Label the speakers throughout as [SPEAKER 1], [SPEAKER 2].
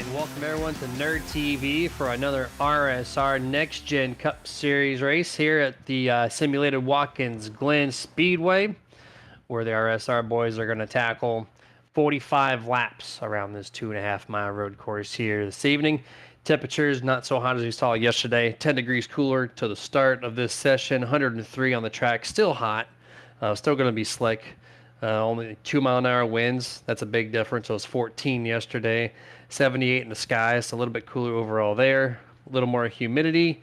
[SPEAKER 1] And welcome everyone to Nerd TV for another RSR Next Gen Cup Series race here at the simulated Watkins Glen Speedway, where the RSR boys are going to tackle 45 laps around this 2.5 mile road course here this evening. Temperatures not so hot as we saw yesterday, 10 degrees cooler to the start of this session, 103 on the track, still hot, still going to be slick. Only 2 mile an hour winds. That's a big difference. It was 14 yesterday, 78 in the sky. It's a little bit cooler overall there. A little more humidity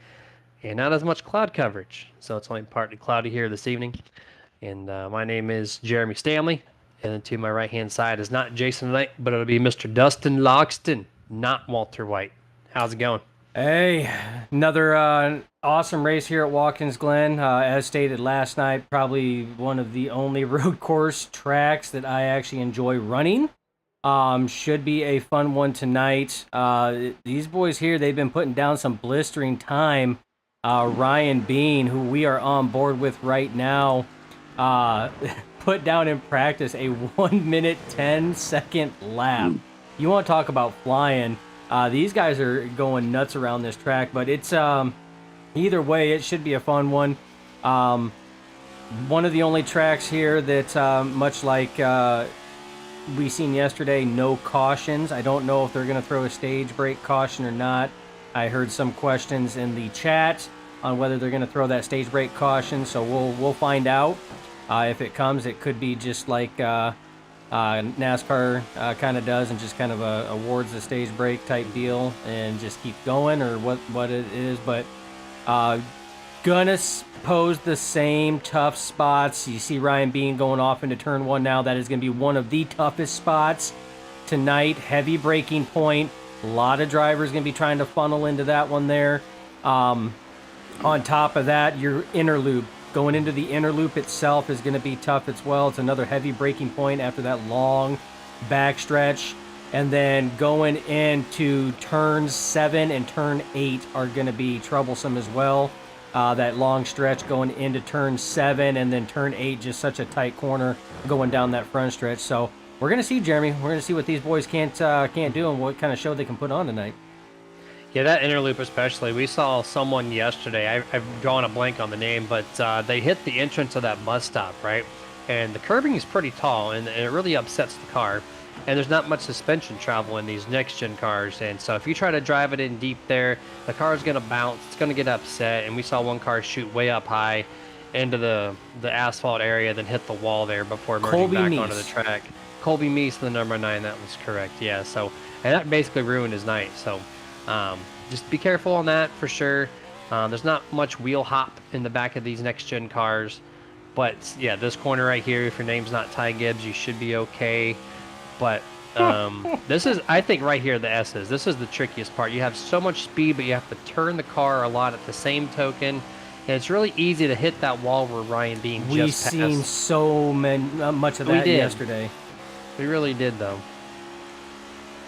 [SPEAKER 1] and not as much cloud coverage. So it's only partly cloudy here this evening. And my name is Jeremy Stanley. And then to my right hand side is not Jason Knight, but it'll be Mr. Dustin Logston, not Walter White. How's it going?
[SPEAKER 2] Hey, another awesome race here at Watkins Glen. As stated last night, probably one of the only road course tracks that I actually enjoy running. Should be a fun one tonight. These boys here, they've been putting down some blistering time. Ryan Bean, who we are on board with right now, put down in practice a 1 minute 10-second lap. You want to talk about flying? These guys are going nuts around this track, but it's either way, it should be a fun one. One of the only tracks here that, much like we seen yesterday, no cautions. I don't know if they're going to throw a stage break caution or not. I heard some questions in the chat on whether they're going to throw that stage break caution, so we'll find out. If it comes, it could be just like NASCAR kind of does and just kind of awards the stage break type deal and just keep going, or what it is. But gonna pose the same tough spots. You see Ryan Bean going off into turn one now. That is going to be one of the toughest spots tonight. Heavy braking point. A lot of drivers going to be trying to funnel into that one there. On top of that, your inner loop. Going into the inner loop itself is going to be tough as well. It's another heavy braking point after that long backstretch. And then going into turns 7 and turn 8 are going to be troublesome as well. That long stretch going into turn 7 and then turn 8, just such a tight corner going down that front stretch. So we're going to see, Jeremy. We're going to see what these boys can't do and what kind of show they can put on tonight.
[SPEAKER 1] Yeah, that inner loop especially. We saw someone yesterday, I've drawn a blank on the name, but they hit the entrance of that bus stop, right? And the curbing is pretty tall, and it really upsets the car. And there's not much suspension travel in these next-gen cars, and so if you try to drive it in deep there, the car is going to bounce, it's going to get upset, and we saw one car shoot way up high into the asphalt area, then hit the wall there before merging back onto the track. Colby Meese, the number 9, that was correct, yeah. So, and that basically ruined his night, so... just be careful on that for sure. There's not much wheel hop in the back of these next-gen cars. But, yeah, this corner right here, if your name's not Ty Gibbs, you should be okay. But this is, I think right here, the S's. This is the trickiest part. You have so much speed, but you have to turn the car a lot at the same token. And it's really easy to hit that wall where Ryan Bean just passed.
[SPEAKER 2] We've seen so much of that yesterday.
[SPEAKER 1] We really did, though.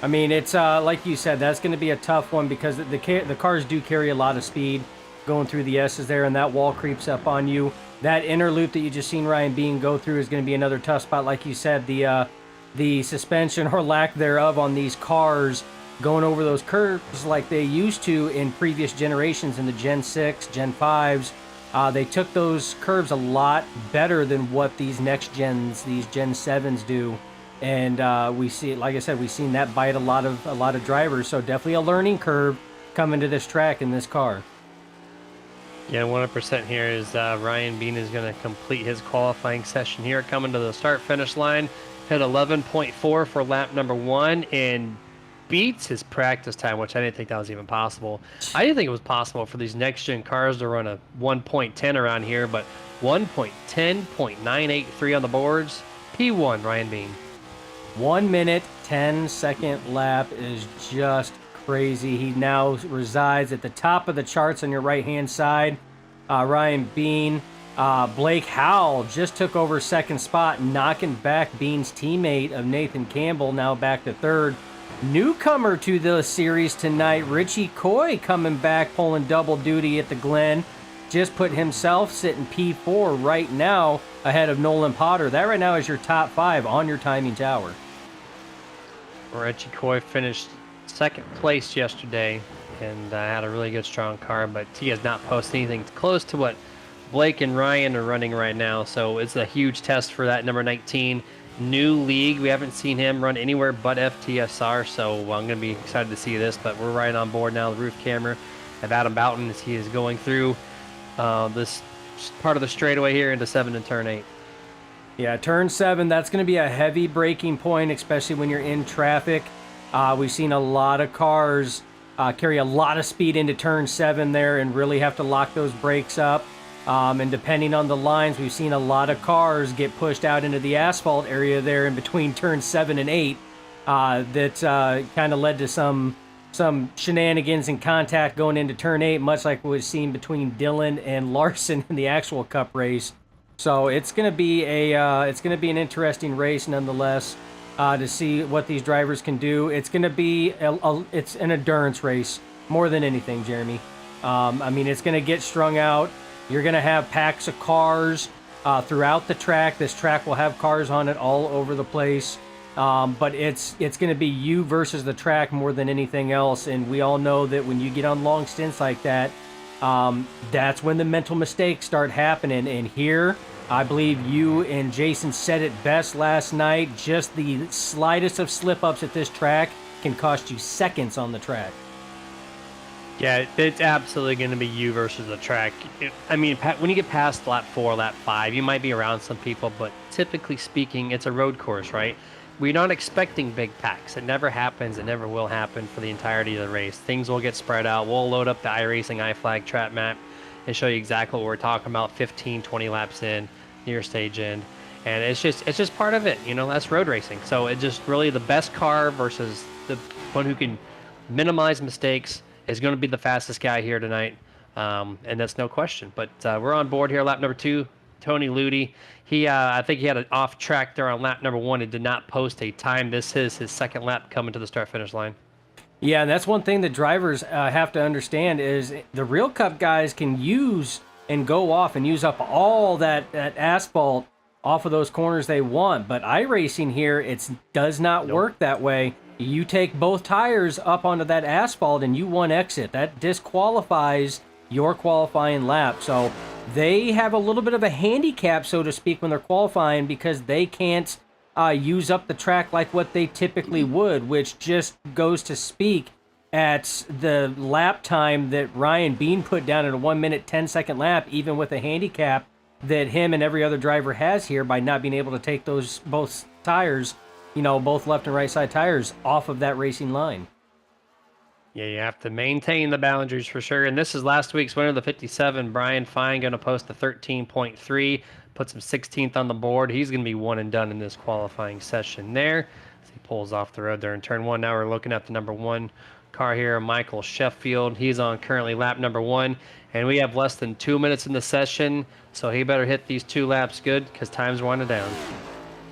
[SPEAKER 2] I mean, it's like you said, that's going to be a tough one because the cars do carry a lot of speed going through the S's there, and that wall creeps up on you. That inner loop that you just seen Ryan Bean go through is going to be another tough spot. Like you said, the suspension or lack thereof on these cars going over those curves like they used to in previous generations in the Gen 6, Gen 5s. They took those curves a lot better than what these next gens, these Gen 7s do. And we see, like I said, we've seen that bite a lot of drivers. So definitely a learning curve coming to this track in this car.
[SPEAKER 1] Yeah, 100% here is Ryan Bean is going to complete his qualifying session here, coming to the start-finish line, hit 11.4 for lap number 1, and beats his practice time, which I didn't think that was even possible. I didn't think it was possible for these next-gen cars to run a 1.10 around here, but 1.10.983 on the boards. P1, Ryan Bean.
[SPEAKER 2] 1 minute, 10-second lap is just crazy. He now resides at the top of the charts on your right-hand side. Ryan Bean. Blake Howell just took over second spot, knocking back Bean's teammate of Nathan Campbell, now back to third. Newcomer to the series tonight, Richie Coy coming back, pulling double duty at the Glen. Just put himself sitting P4 right now ahead of Nolan Potter. That right now is your top 5 on your timing tower.
[SPEAKER 1] Richie Coy finished second place yesterday, and had a really good, strong car, but he has not posted anything close to what Blake and Ryan are running right now. So it's a huge test for that number 19 new league. We haven't seen him run anywhere but FTSR, so I'm going to be excited to see this. But we're right on board now. The roof camera of Adam Boughton as he is going through this part of the straightaway here into 7 and turn 8.
[SPEAKER 2] Yeah, turn 7, that's going to be a heavy braking point, especially when you're in traffic. We've seen a lot of cars carry a lot of speed into turn 7 there and really have to lock those brakes up. And depending on the lines, we've seen a lot of cars get pushed out into the asphalt area there in between turn 7 and 8. That kind of led to some shenanigans and contact going into turn 8, much like what was seen between Dylan and Larson in the actual Cup race. So it's going to be an interesting race nonetheless to see what these drivers can do. It's going to be it's an endurance race more than anything, Jeremy. I mean, it's going to get strung out. You're going to have packs of cars throughout the track. This track will have cars on it all over the place. But it's going to be you versus the track more than anything else. And we all know that when you get on long stints like that, that's when the mental mistakes start happening. And here, I believe you and Jason said it best last night. Just the slightest of slip-ups at this track can cost you seconds on the track.
[SPEAKER 1] Yeah, it's absolutely going to be you versus the track. I mean, when you get past lap 4, lap 5, you might be around some people, but typically speaking, it's a road course, right? We're not expecting big packs. It never happens. It never will happen for the entirety of the race. Things will get spread out. We'll load up the iRacing iFlag trap map and show you exactly what we're talking about 15, 20 laps in, near stage end. And it's just part of it. You know, that's road racing. So it's just really the best car versus the one who can minimize mistakes is going to be the fastest guy here tonight. And that's no question. But we're on board here, lap number 2. Tony Ludi, I think he had an off track there on lap number 1 and did not post a time. This is his second lap coming to the start-finish line.
[SPEAKER 2] Yeah, and that's one thing that drivers have to understand is the real Cup guys can use and go off and use up all that asphalt off of those corners they want. But iRacing here, it does not work that way. You take both tires up onto that asphalt and you one exit. That disqualifies your qualifying lap. So they have a little bit of a handicap, so to speak, when they're qualifying because they can't use up the track like what they typically would, which just goes to speak at the lap time that Ryan Bean put down at a 1 minute 10-second lap, even with a handicap that him and every other driver has here by not being able to take those both tires, both left and right side tires off of that racing line.
[SPEAKER 1] Yeah, you have to maintain the boundaries for sure. And this is last week's winner, the 57, Brian Fine, going to post a 13.3, puts him 16th on the board. He's going to be one and done in this qualifying session there. As he pulls off the road there in turn 1. Now we're looking at the number 1 car here, Michael Sheffield. He's on currently lap number 1, and we have less than 2 minutes in the session, so he better hit these 2 laps good because time's winding down.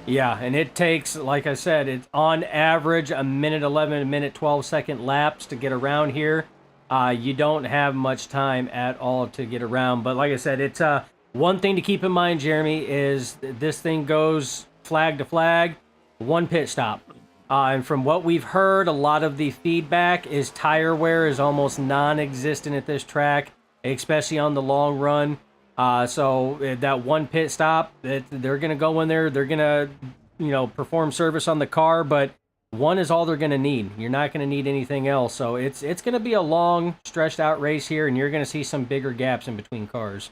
[SPEAKER 2] Yeah, and it takes, like I said, it's on average a minute 11, a minute 12-second laps to get around here. You don't have much time at all to get around. But like I said, it's one thing to keep in mind, Jeremy, is this thing goes flag to flag, 1 pit stop. And from what we've heard, a lot of the feedback is tire wear is almost non-existent at this track, especially on the long run. So that 1 pit stop, they're going to go in there. They're going to, perform service on the car, but 1 is all they're going to need. You're not going to need anything else. So it's going to be a long, stretched out race here, and you're going to see some bigger gaps in between cars.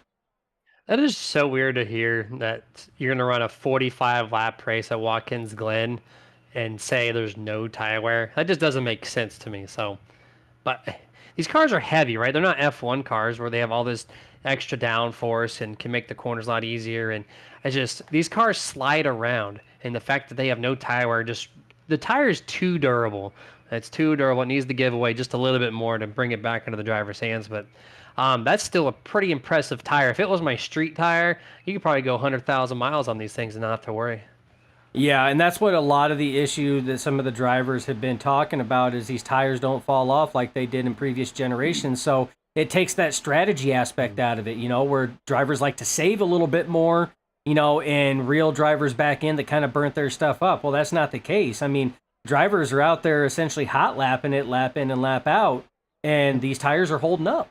[SPEAKER 1] That is so weird to hear that you're going to run a 45-lap race at Watkins Glen and say there's no tire wear. That just doesn't make sense to me. So, but these cars are heavy, right? They're not F1 cars where they have all this extra downforce and can make the corners a lot easier. And these cars slide around, and the fact that they have no tire wear, the tire is too durable. It's too durable. It needs to give away just a little bit more to bring it back into the driver's hands. But that's still a pretty impressive tire. If it was my street tire, you could probably go 100,000 miles on these things and not have to worry.
[SPEAKER 2] Yeah, and that's what a lot of the issue that some of the drivers have been talking about is these tires don't fall off like they did in previous generations. So it takes that strategy aspect out of it, where drivers like to save a little bit more, and real drivers back in that kind of burnt their stuff up. Well, that's not the case. I mean, drivers are out there essentially hot lapping it, lap in and lap out, and these tires are holding up.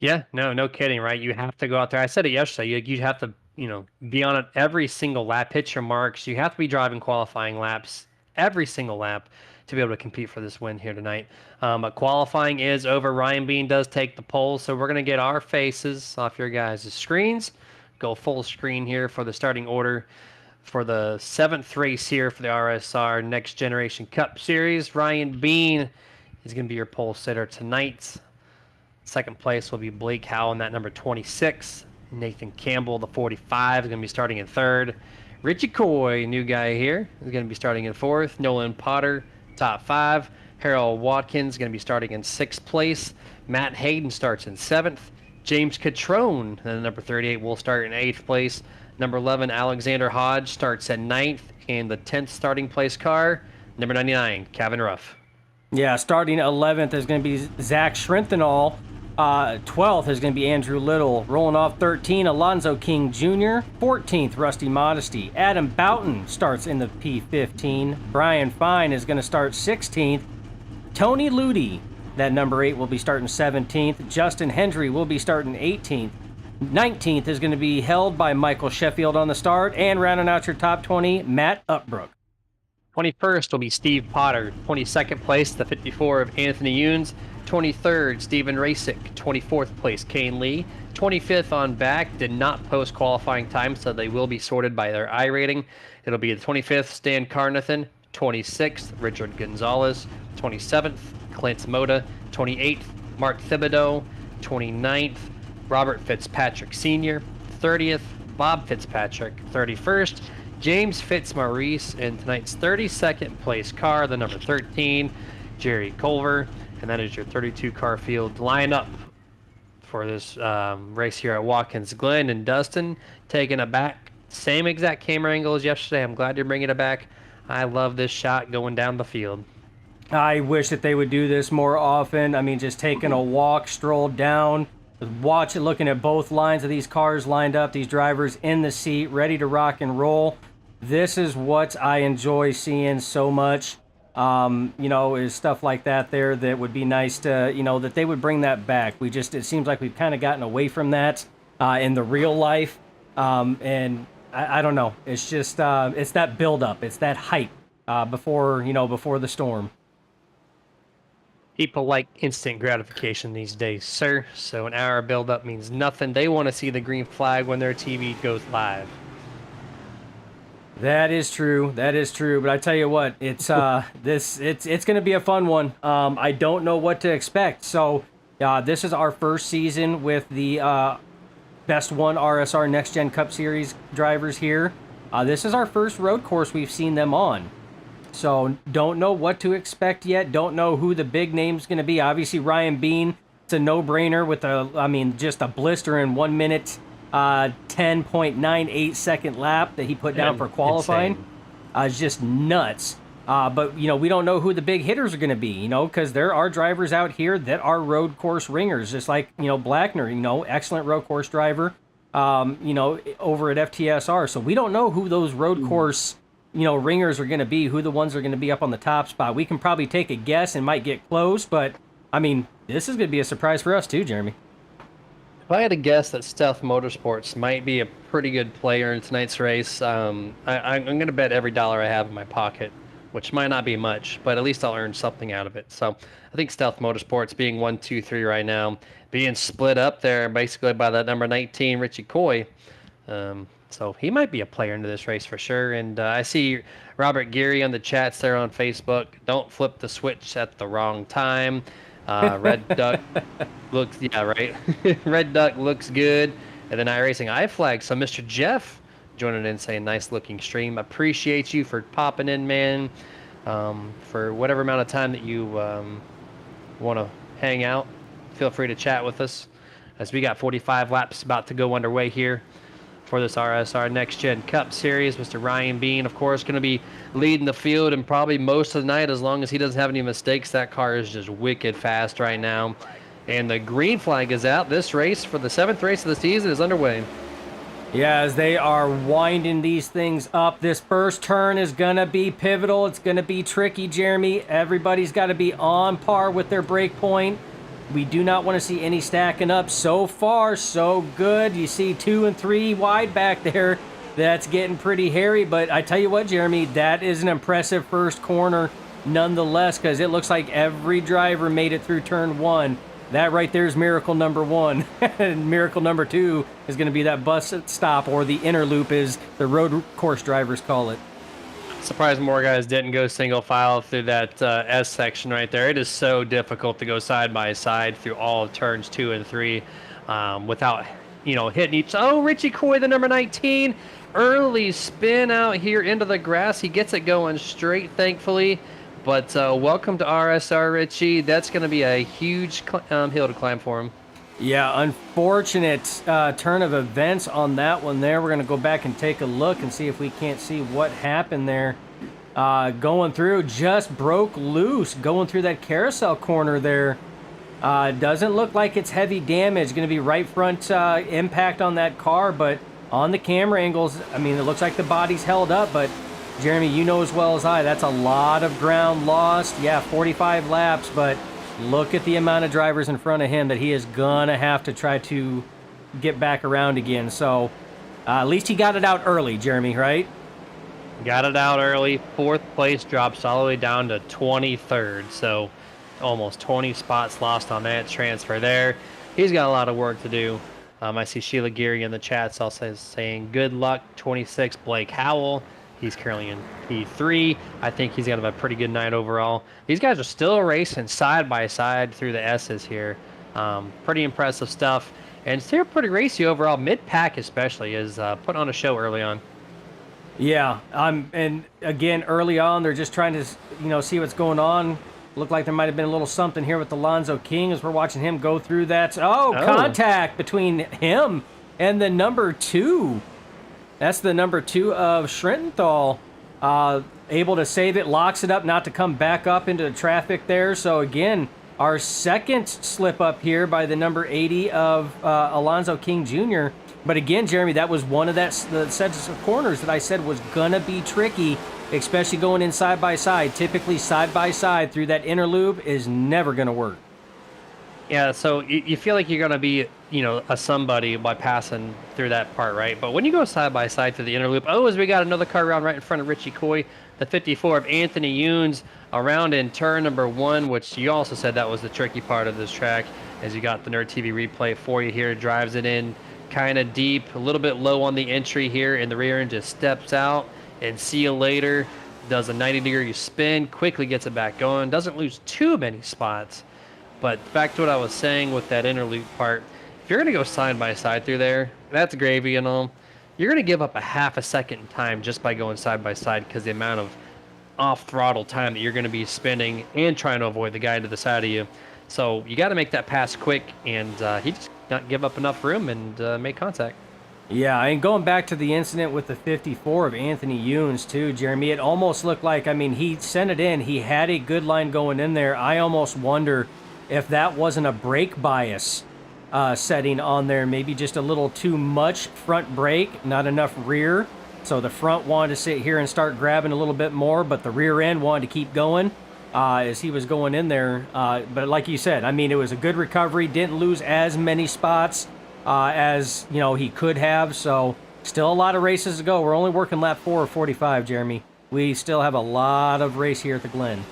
[SPEAKER 1] Yeah, no kidding, right? You have to go out there. I said it yesterday. You have to, be on it every single lap, hit your marks. You have to be driving qualifying laps every single lap to be able to compete for this win here tonight. But qualifying is over. Ryan Bean does take the pole, so we're going to get our faces off your guys' screens. Go full screen here for the starting order for the 7th race here for the RSR Next Generation Cup Series. Ryan Bean is going to be your pole sitter tonight. Second place will be Blake Howell in that number 26. Nathan Campbell, the 45, is going to be starting in third. Richie Coy, new guy here, is going to be starting in fourth. Nolan Potter, top 5. Harold Watkins is going to be starting in 6th place. Matt Hayden starts in 7th. James Catrone, the number 38, will start in 8th place. Number 11, Alexander Hodge, starts at 9th. And the 10th starting place car, number 99, Kevin Ruff.
[SPEAKER 2] Yeah, starting 11th is going to be Zach Schrenthal. 12th is going to be Andrew Little. Rolling off 13, Alonzo King Jr. 14th, Rusty Modesty. Adam Boughton starts in the P15. Brian Fine is going to start 16th. Tony Ludi, that number 8, will be starting 17th. Justin Hendry will be starting 18th. 19th is going to be held by Michael Sheffield on the start. And rounding out your top 20, Matt Upbrook.
[SPEAKER 1] 21st will be Steve Potter. 22nd place, the 54 of Anthony Younes. 23rd, Stephen Rasick. 24th place, Kane Lee. 25th on back, did not post qualifying time, so they will be sorted by their I rating. It'll be the 25th, Stan Carnathan. 26th, Richard Gonzalez. 27th, Clint Moda. 28th, Mark Thibodeau. 29th, Robert Fitzpatrick Sr. 30th, Bob Fitzpatrick. 31st, James Fitzmaurice in tonight's 32nd place car, the number 13, Jerry Culver. And that is your 32 car field lineup for this race here at Watkins Glen. And Dustin taking it back. Same exact camera angle as yesterday. I'm glad you're bringing it back. I love this shot going down the field.
[SPEAKER 2] I wish that they would do this more often. I mean, just taking a walk, stroll down, watch it, looking at both lines of these cars lined up, these drivers in the seat, ready to rock and roll. This is what I enjoy seeing so much. Is stuff like that there that would be nice to, that they would bring that back. It seems like we've kind of gotten away from that in the real life. And I don't know. It's just, it's that buildup. It's that hype before the storm.
[SPEAKER 1] People like instant gratification these days, sir. So an hour buildup means nothing. They want to see the green flag when their TV goes live.
[SPEAKER 2] That is true. But I tell you what, it's it's going to be a fun one. I don't know what to expect. So this is our first season with the Best One RSR Next Gen Cup Series drivers here. This is our first road course we've seen them on. So don't know what to expect yet. Don't know who the big name's going to be. Obviously Ryan Bean, it's a no-brainer with just a blister in 1 minute 10.98 second lap that he put down for qualifying. It's just nuts. But we don't know who the big hitters are going to be, because there are drivers out here that are road course ringers, just like, Blackner, excellent road course driver, over at FTSR. So we don't know who those road course, ringers are going to be, who the ones are going to be up on the top spot. We can probably take a guess and might get close, but this is going to be a surprise for us too, Jeremy.
[SPEAKER 1] If I had to guess that Stealth Motorsports might be a pretty good player in tonight's race, I'm going to bet every dollar I have in my pocket, which might not be much, but at least I'll earn something out of it. So I think Stealth Motorsports being 1, 2, 3 right now, being split up there basically by that number 19, Richie Coy. So he might be a player into this race for sure. And I see Robert Geary on the chats there on Facebook. Don't flip the switch at the wrong time. Red Duck looks, yeah, right. Red Duck looks good. And then iRacing iFlag. So Mr. Jeff joining in saying, nice looking stream. Appreciate you for popping in, man. For whatever amount of time that you want to hang out, feel free to chat with us as we got 45 laps about to go underway here for this RSR Next Gen Cup Series. Mr. Ryan Bean, of course, going to be leading the field and probably most of the night as long as he doesn't have any mistakes. That car is just wicked fast right now. And the green flag is out. This race for the 7th race of the season is underway.
[SPEAKER 2] Yeah, as they are winding these things up, this first turn is going to be pivotal. It's going to be tricky, Jeremy. Everybody's got to be on par with their break point. We do not want to see any stacking up. So far, so good. You see 2 and 3 wide back there. That's getting pretty hairy, but I tell you what, Jeremy, that is an impressive first corner nonetheless, because it looks like every driver made it through turn 1. That right there is miracle number 1. And miracle number 2 is going to be that bus stop, or the inner loop, as the road course drivers call it.
[SPEAKER 1] Surprised more guys didn't go single file through that S section right there. It is so difficult to go side by side through all of turns 2 and 3 without, hitting each. Oh, Richie Coy, the number 19, early spin out here into the grass. He gets it going straight, thankfully. But welcome to RSR, Richie. That's going to be a huge hill to climb for him.
[SPEAKER 2] Yeah, unfortunate turn of events on that one there. We're going to go back and take a look and see if we can't see what happened there. Going through, just broke loose, going through that carousel corner there. Doesn't look like it's heavy damage. Going to be right front impact on that car, but on the camera angles, I mean, it looks like the body's held up, but Jeremy, you know as well as I, that's a lot of ground lost. Yeah, 45 laps, but look at the amount of drivers in front of him that he is going to have to try to get back around again. So at least he got it out early, Jeremy, right?
[SPEAKER 1] Got it out early. 4th place drops all the way down to 23rd. So almost 20 spots lost on that transfer there. He's got a lot of work to do. I see Sheila Geary in the chats also saying, good luck, 26, Blake Howell. He's currently in P3. I think he's going to have a pretty good night overall. These guys are still racing side by side through the S's here. Pretty impressive stuff. And still pretty racy overall. Mid-pack especially is put on a show early on.
[SPEAKER 2] Yeah, and again, early on, they're just trying to, see what's going on. Looked like there might have been a little something here with Alonzo King as we're watching him go through that. Oh, contact between him and the number 2. That's the number 2 of Schrententhal. Able to save it, locks it up not to come back up into the traffic there. So again, our second slip up here by the number 80 of Alonzo King Jr. But again, Jeremy, that was one of the sets of corners that I said was going to be tricky, especially going in side by side. Typically side by side through that inner loop is never going to work.
[SPEAKER 1] Yeah, so you feel like you're going to be, a somebody by passing through that part, right? But when you go side by side through the inner loop, as we got another car around right in front of Richie Coy, the 54 of Anthony Younes around in turn number 1, which you also said that was the tricky part of this track, as you got the Nerd TV replay for you here. Drives it in kind of deep, a little bit low on the entry here, and the rear end just steps out and see you later. Does a 90-degree spin, quickly gets it back going, doesn't lose too many spots. But back to what I was saying with that inner loop part, if you're going to go side by side through there, that's gravy and all. You're going to give up a half a second in time just by going side by side, because the amount of off throttle time that you're going to be spending and trying to avoid the guy to the side of you. So you got to make that pass quick, and he just not give up enough room and make contact.
[SPEAKER 2] Yeah, and going back to the incident with the 54 of Anthony Younes too, Jeremy, it almost looked like, he sent it in. He had a good line going in there. I almost wonder if that wasn't a brake bias setting on there, maybe just a little too much front brake, not enough rear. So the front wanted to sit here and start grabbing a little bit more, but the rear end wanted to keep going as he was going in there. But like you said, it was a good recovery. Didn't lose as many spots as he could have. So still a lot of races to go. We're only working lap 4 of 45, Jeremy. We still have a lot of race here at the Glen.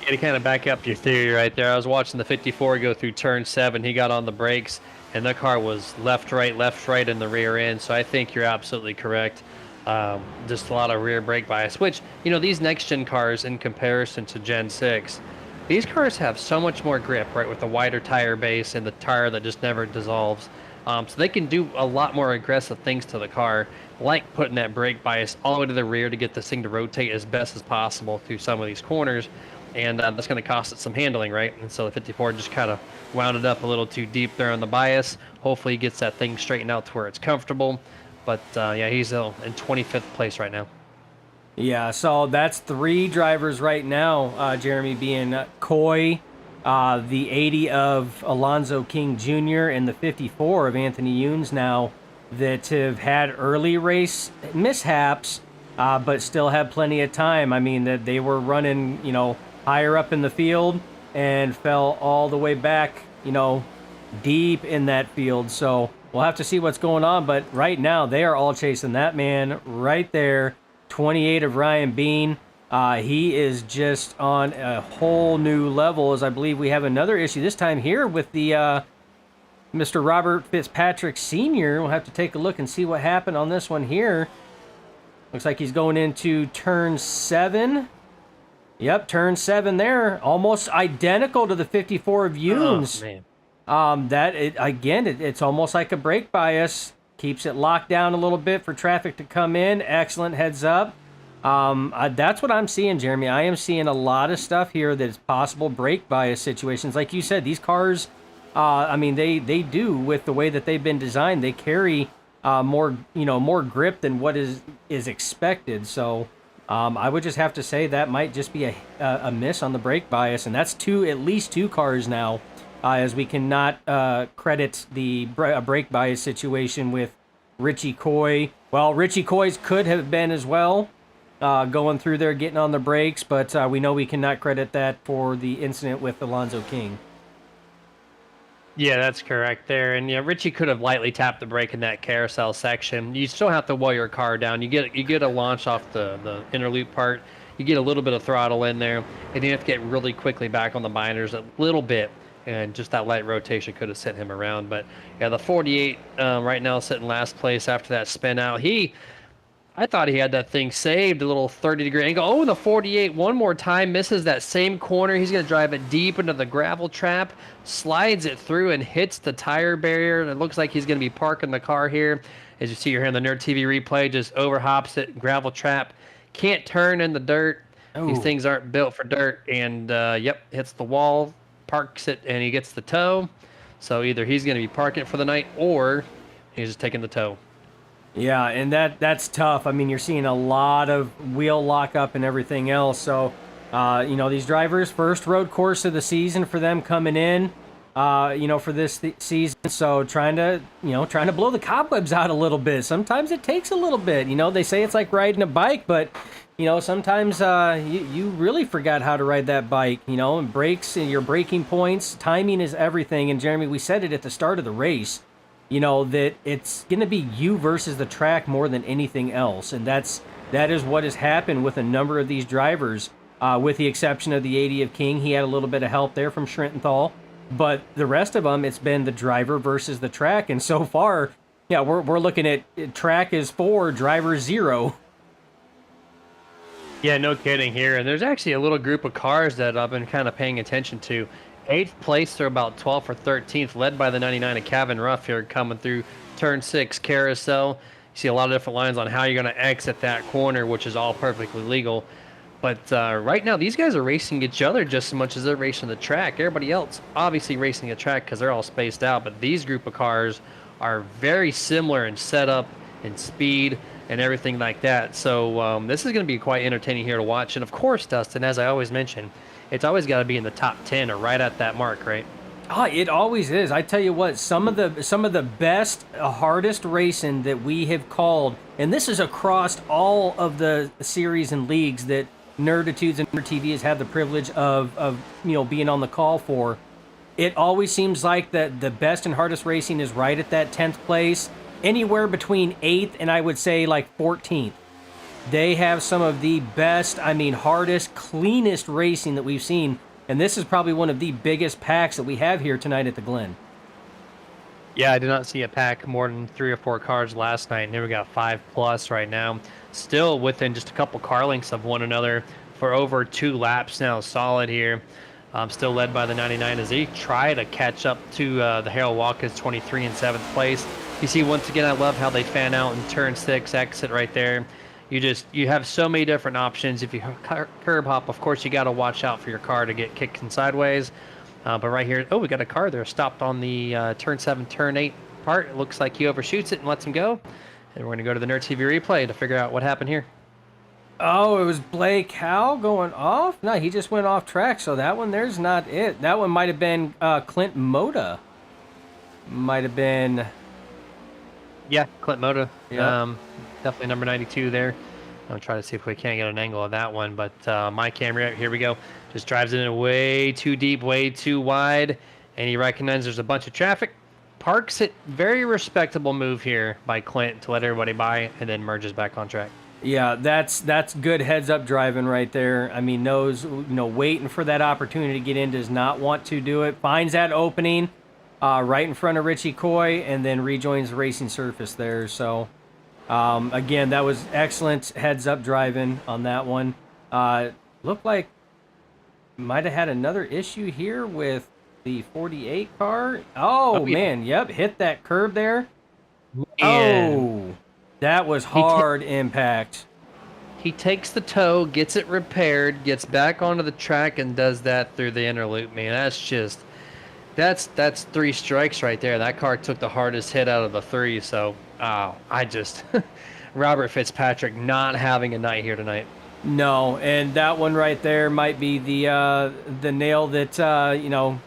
[SPEAKER 1] Yeah, to kind of back up your theory right there, I was watching the 54 go through turn 7. He got on the brakes, and the car was left, right in the rear end. So I think you're absolutely correct. Just a lot of rear brake bias, which, these next-gen cars in comparison to Gen 6, these cars have so much more grip, right, with the wider tire base and the tire that just never dissolves. So they can do a lot more aggressive things to the car, like putting that brake bias all the way to the rear to get this thing to rotate as best as possible through some of these corners. And that's going to cost it some handling, right? And so the 54 just kind of wound it up a little too deep there on the bias. Hopefully he gets that thing straightened out to where it's comfortable. But, yeah, he's in 25th place right now.
[SPEAKER 2] Yeah, so that's 3 drivers right now, Jeremy, being Coy, the 80 of Alonzo King Jr., and the 54 of Anthony Younes now that have had early race mishaps, but still have plenty of time. I mean, that they were running, higher up in the field and fell all the way back, deep in that field. So we'll have to see what's going on. But right now, they are all chasing that man right there, 28 of Ryan Bean. He is just on a whole new level, as I believe we have another issue this time here with the Mr. Robert Fitzpatrick Sr. We'll have to take a look and see what happened on this one here. Looks like he's going into turn 7. Yep, turn 7 there. Almost identical to the 54 of Yoons.
[SPEAKER 1] Oh, man.
[SPEAKER 2] It's almost like a brake bias. Keeps it locked down a little bit for traffic to come in. Excellent heads up. That's what I'm seeing, Jeremy. I am seeing a lot of stuff here that is possible brake bias situations. Like you said, these cars, they do, with the way that they've been designed, they carry more grip than what is expected. So I would just have to say that might just be a miss on the brake bias, and that's at least two cars now, as we cannot credit the brake bias situation with Richie Coy. Well, Richie Coy's could have been as well, going through there, getting on the brakes, but we know we cannot credit that for the incident with Alonzo King.
[SPEAKER 1] Yeah, that's correct there. And Richie could have lightly tapped the brake in that carousel section. You still have to wheel your car down. You get a launch off the inner loop part. You get a little bit of throttle in there, and you have to get really quickly back on the binders a little bit. And just that light rotation could have sent him around. But yeah, the 48 right now sitting last place after that spin out. I thought he had that thing saved, a little 30-degree angle. Oh, the 48 one more time, misses that same corner. He's going to drive it deep into the gravel trap, slides it through and hits the tire barrier. And it looks like he's going to be parking the car here. As you see here in the Nerd TV replay, just overhops it, gravel trap. Can't turn in the dirt. Ooh. These things aren't built for dirt. And, hits the wall, parks it, and he gets the tow. So either he's going to be parking it for the night or he's just taking the tow.
[SPEAKER 2] Yeah, and that's tough. I mean, you're seeing a lot of wheel lockup and everything else. So, these drivers, first road course of the season for them coming in, for this season. So trying to blow the cobwebs out a little bit. Sometimes it takes a little bit. They say it's like riding a bike, but sometimes you really forgot how to ride that bike. And brakes and your braking points, timing is everything. And Jeremy, we said it at the start of the race. That it's going to be you versus the track more than anything else. And that is what has happened with a number of these drivers, with the exception of the 80 of King. He had a little bit of help there from Schrintenthal. But the rest of them, it's been the driver versus the track. And so far, we're looking at track is 4, driver 0.
[SPEAKER 1] Yeah, no kidding here. And there's actually a little group of cars that I've been kind of paying attention to. 8th place, they're about 12th or 13th, led by the 99 of Kevin Ruff here coming through turn 6 carousel. You see a lot of different lines on how you're going to exit that corner, which is all perfectly legal. But right now, these guys are racing each other just as much as they're racing the track. Everybody else obviously racing the track because they're all spaced out. But these group of cars are very similar in setup and speed and everything like that. So this is going to be quite entertaining here to watch. And of course, Dustin, as I always mention, it's always got to be in the top 10 or right at that mark, right?
[SPEAKER 2] Oh, it always is. I tell you what, some of the best, hardest racing that we have called, and this is across all of the series and leagues that Nerditudes and Nerd TV has had the privilege of being on the call for. It always seems like that the best and hardest racing is right at that 10th place, anywhere between 8th and I would say like 14th. They have some of the best, hardest, cleanest racing that we've seen. And this is probably one of the biggest packs that we have here tonight at the Glen.
[SPEAKER 1] Yeah, I did not see a pack more than 3 or 4 cars last night. And here we got 5+ right now. Still within just a couple car lengths of one another for over 2 laps now. Solid here. Still led by the 99 as they try to catch up to the Harold Watkins 23 in 7th place. You see, once again, I love how they fan out in turn 6 exit right there. You have so many different options. If you curb hop, of course, you got to watch out for your car to get kicked sideways. But right here, we got a car there stopped on the turn 7, turn 8 part. It looks like he overshoots it and lets him go. And we're going to go to the Nerd TV replay to figure out what happened here.
[SPEAKER 2] Oh, it was Blake Howe going off? No, he just went off track. So that one, there's not it. That one might have been Clint Moda. Might have been
[SPEAKER 1] Yeah, Clint Moda.
[SPEAKER 2] Yep.
[SPEAKER 1] Definitely number 92 there. I'll try to see if we can't get an angle of that one. But my camera, here we go, just drives it in way too deep, way too wide. And he recognizes there's a bunch of traffic. Parks it. Very respectable move here by Clint to let everybody by and then merges back on track.
[SPEAKER 2] Yeah, that's good heads up driving right there. I mean, knows, waiting for that opportunity to get in, does not want to do it. Finds that opening right in front of Richie Coy and then rejoins the racing surface there. So again, that was excellent heads up driving on that one. Looked like might have had another issue here with the 48 car. Oh,
[SPEAKER 1] yeah.
[SPEAKER 2] man, yep, hit that curb there.
[SPEAKER 1] And
[SPEAKER 2] Oh, that was hard impact.
[SPEAKER 1] he takes the tow, gets it repaired, gets back onto the track, and does that through the inner loop. Man, that's 3 strikes right there. That car took the hardest hit out of the 3. So, Robert Fitzpatrick not having a night here tonight.
[SPEAKER 2] No, and that one right there might be the nail that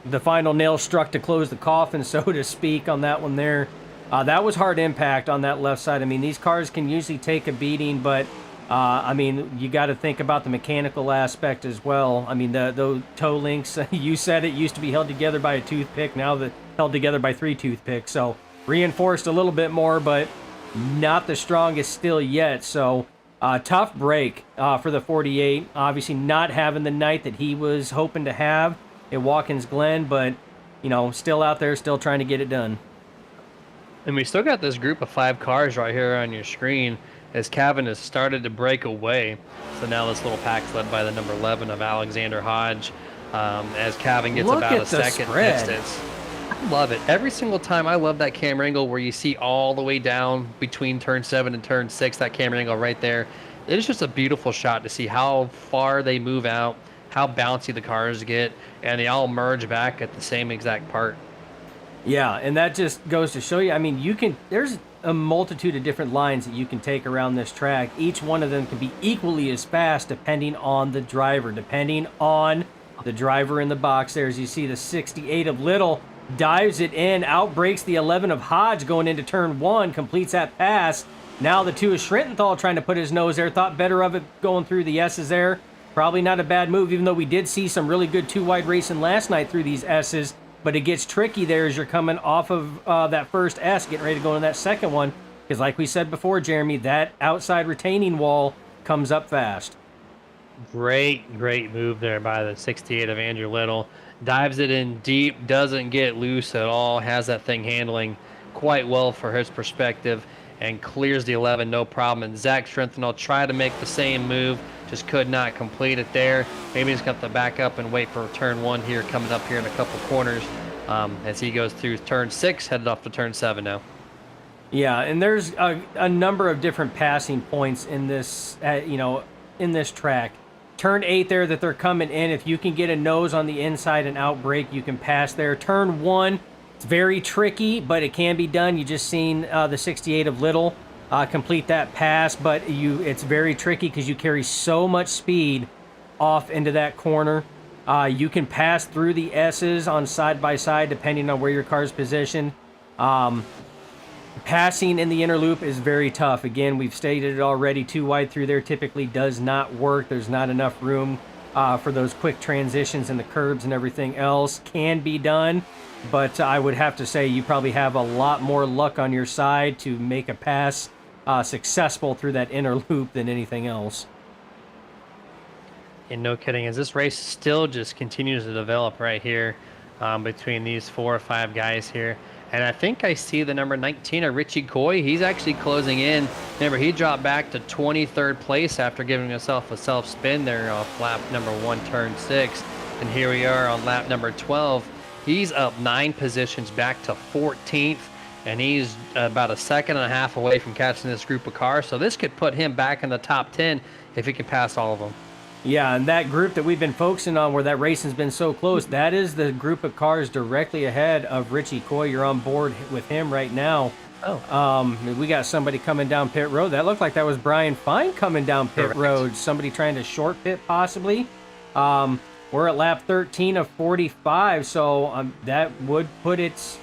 [SPEAKER 2] the final nail struck to close the coffin, so to speak, on that one there. That was hard impact on that left side. I mean, these cars can usually take a beating, but I mean, you got to think about the mechanical aspect as well. I mean, the toe links, you said it used to be held together by a toothpick. Now they're held together by 3 toothpicks. So reinforced a little bit more, but not the strongest still yet. So tough break for the 48. Obviously not having the night that he was hoping to have at Watkins Glen, but, still out there, still trying to get it done.
[SPEAKER 1] And we still got this group of 5 cars right here on your screen as Cavan has started to break away. So now this little pack's led by the number 11 of Alexander Hodge as Cavan gets
[SPEAKER 2] Look
[SPEAKER 1] about
[SPEAKER 2] at
[SPEAKER 1] a
[SPEAKER 2] the
[SPEAKER 1] second
[SPEAKER 2] spread.
[SPEAKER 1] distance. I love it. Every single time I love that camera angle where you see all the way down between turn 7 and turn 6, that camera angle right there. It is just a beautiful shot to see how far they move out, how bouncy the cars get, and they all merge back at the same exact part.
[SPEAKER 2] Yeah, and that just goes to show you, I mean, there's a multitude of different lines that you can take around this track. Each one of them can be equally as fast depending on the driver, depending on the driver in the box there. As you see, the 68 of Little dives it in, outbreaks the 11 of Hodge going into turn 1, completes that pass. Now the 2 of Schrintenthal trying to put his nose there, thought better of it going through the S's there. Probably not a bad move, even though we did see some really good 2-wide racing last night through these S's. But it gets tricky there as you're coming off of that first S, getting ready to go into that second one. Because like we said before, Jeremy, that outside retaining wall comes up fast.
[SPEAKER 1] Great move there by the 68 of Andrew Little. Dives it in deep, doesn't get loose at all, has that thing handling quite well for his perspective, and clears the 11 no problem. And Zach Schrenthal tried to make the same move, just could not complete it there. Maybe he's got to back up and wait for turn 1 here, coming up here in a couple corners as he goes through turn 6, headed off to turn 7 now.
[SPEAKER 2] Yeah, and there's a number of different passing points in this, in this track. Turn 8 there that they're coming in. If you can get a nose on the inside and out brake, you can pass there. Turn 1, it's very tricky, but it can be done. You just seen the 68 of Little complete that pass, but it's very tricky because you carry so much speed off into that corner. You can pass through the S's on side by side depending on where your car's positioned. Passing in the inner loop is very tough. Again, we've stated it already, 2 wide through there typically does not work. There's not enough room for those quick transitions and the curbs and everything else. Can be done, but I would have to say you probably have a lot more luck on your side to make a pass successful through that inner loop than anything else.
[SPEAKER 1] And no kidding, as this race still just continues to develop right here between these 4 or 5 guys here. And I think I see the number 19 of Richie Coy. He's actually closing in. Remember, he dropped back to 23rd place after giving himself a self-spin there off lap number 1, turn 6. And here we are on lap number 12. He's up 9 positions back to 14th. And he's about a second and a half away from catching this group of cars. So this could put him back in the top 10 if he can pass all of them.
[SPEAKER 2] Yeah, and that group that we've been focusing on where that racing's been so close, that is the group of cars directly ahead of Richie Coy. You're on board with him right now.
[SPEAKER 1] Oh.
[SPEAKER 2] We got somebody coming down pit road. That looked like that was Brian Fine coming down pit road. Somebody trying to short pit possibly. We're at lap 13 of 45, so that would put it's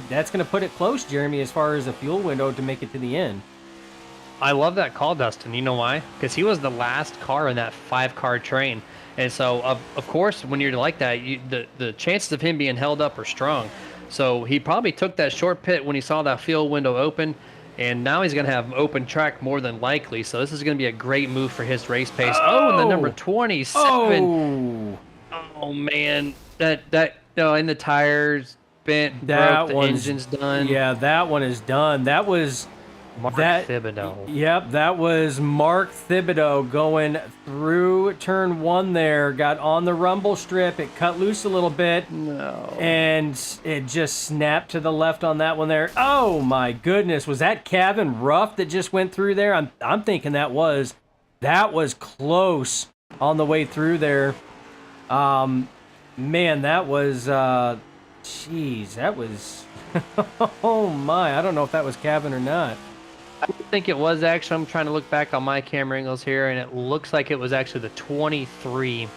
[SPEAKER 2] that's going to put it close, Jeremy, as far as a fuel window to make it to the end.
[SPEAKER 1] I love that call, Dustin. You know why? Because he was the last car in that 5-car train. And so, of course, when you're like that, the chances of him being held up are strong. So he probably took that short pit when he saw that fuel window open, and now he's going to have open track more than likely. So this is going to be a great move for his race pace. Oh, and the number 27.
[SPEAKER 2] Oh,
[SPEAKER 1] Oh man, that no, and the tires bent, broke, the engine's done.
[SPEAKER 2] Yeah, that one is done. That was
[SPEAKER 1] Mark
[SPEAKER 2] that.
[SPEAKER 1] Thibodeau.
[SPEAKER 2] Yep, that was Mark Thibodeau going through turn 1 there. Got on the rumble strip. It cut loose a little bit.
[SPEAKER 1] No.
[SPEAKER 2] And it just snapped to the left on that one there. Oh my goodness, was that Kevin Ruff that just went through there? I'm thinking that was close on the way through there. Man, that was jeez, that was oh my, I don't know if that was Kevin or not.
[SPEAKER 1] I think it was actually. I'm trying to look back on my camera angles here, and it looks like it was actually the 23.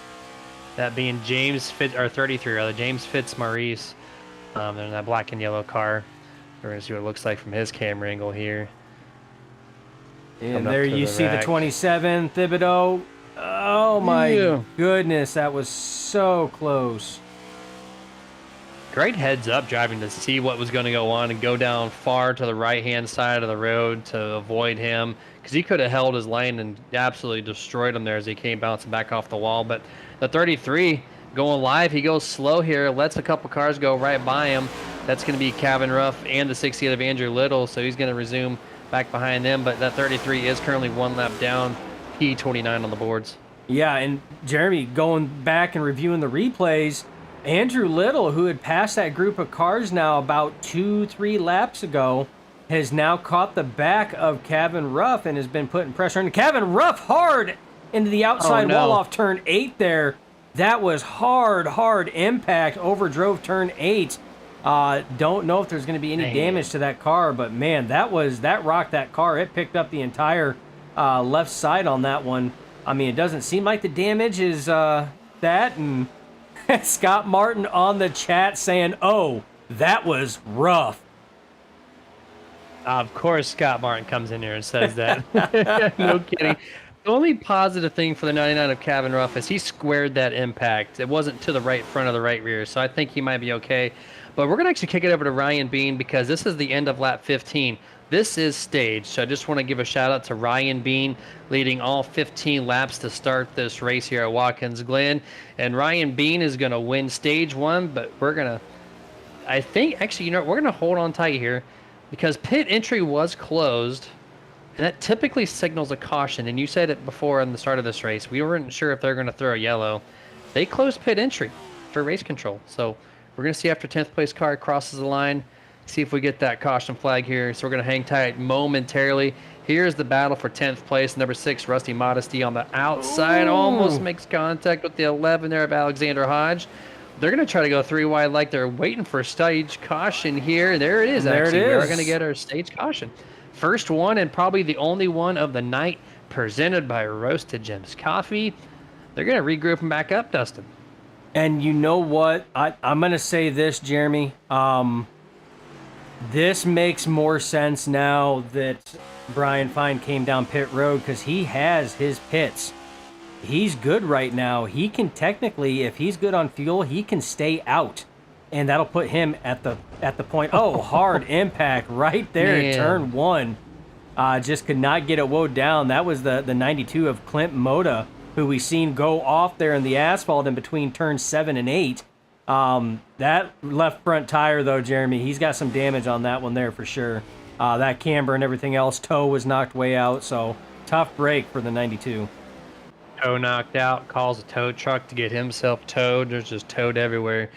[SPEAKER 1] That being James or 33 rather, James Fitzmaurice. In that black and yellow car. We're gonna see what it looks like from his camera angle here.
[SPEAKER 2] And there you see the 27, Thibodeau. Oh my goodness, that was so close.
[SPEAKER 1] Great heads up driving to see what was going to go on and go down far to the right-hand side of the road to avoid him, because he could have held his lane and absolutely destroyed him there as he came bouncing back off the wall. But the 33 going live, he goes slow here, lets a couple cars go right by him. That's going to be Kevin Ruff and the 68 of Andrew Little, so he's going to resume back behind them. But that 33 is currently 1 lap down, P29 on the boards.
[SPEAKER 2] Yeah, and Jeremy, going back and reviewing the replays, Andrew Little, who had passed that group of cars now about 2-3 laps ago, has now caught the back of Kevin Ruff and has been putting pressure on Kevin Ruff hard into the outside wall off turn 8 there. That was hard impact, overdrove turn 8. Don't know if there's going to be any damage to that car, but man, that rocked that car. It picked up the entire left side on that one. I mean, it doesn't seem like the damage is that, and Scott Martin on the chat saying, "Oh, that was rough."
[SPEAKER 1] Of course, Scott Martin comes in here and says that. No kidding. The only positive thing for the 99 of Kevin Ruff is he squared that impact. It wasn't to the right front or the right rear, so I think he might be okay. But we're going to actually kick it over to Ryan Bean because this is the end of lap 15. This is staged, so I just want to give a shout out to Ryan Bean leading all 15 laps to start this race here at Watkins Glen. And Ryan Bean is going to win stage 1, but we're going to, I think, actually, we're going to hold on tight here because pit entry was closed, and that typically signals a caution. And you said it before on the start of this race. We weren't sure if they're going to throw a yellow. They closed pit entry for race control. So we're going to see after 10th place car crosses the line, see if we get that caution flag here. So we're going to hang tight momentarily. Here's the battle for 10th place. Number 6, Rusty Modesty on the outside. Ooh. Almost makes contact with the 11 there of Alexander Hodge. They're going to try to go 3 wide like they're waiting for a stage caution here. There it is.
[SPEAKER 2] There
[SPEAKER 1] actually.
[SPEAKER 2] it is.
[SPEAKER 1] We're going to get our stage caution. First one and probably the only one of the night, presented by Roasted Gems Coffee. They're going to regroup and back up, Dustin.
[SPEAKER 2] And you know what? I'm going to say this, Jeremy. This makes more sense now that Brian Fine came down pit road because he has his pits. He's good right now. He can technically, if he's good on fuel, he can stay out. And that'll put him at the point. Oh, hard impact right there at turn 1. Just could not get it woed down. That was the 92 of Clint Moda, who we seen go off there in the asphalt in between turns 7 and 8. That left front tire, though, Jeremy, he's got some damage on that one there for sure. That camber and everything else, toe was knocked way out, so tough break for the 92.
[SPEAKER 1] Toe knocked out, calls a tow truck to get himself towed. There's just towed everywhere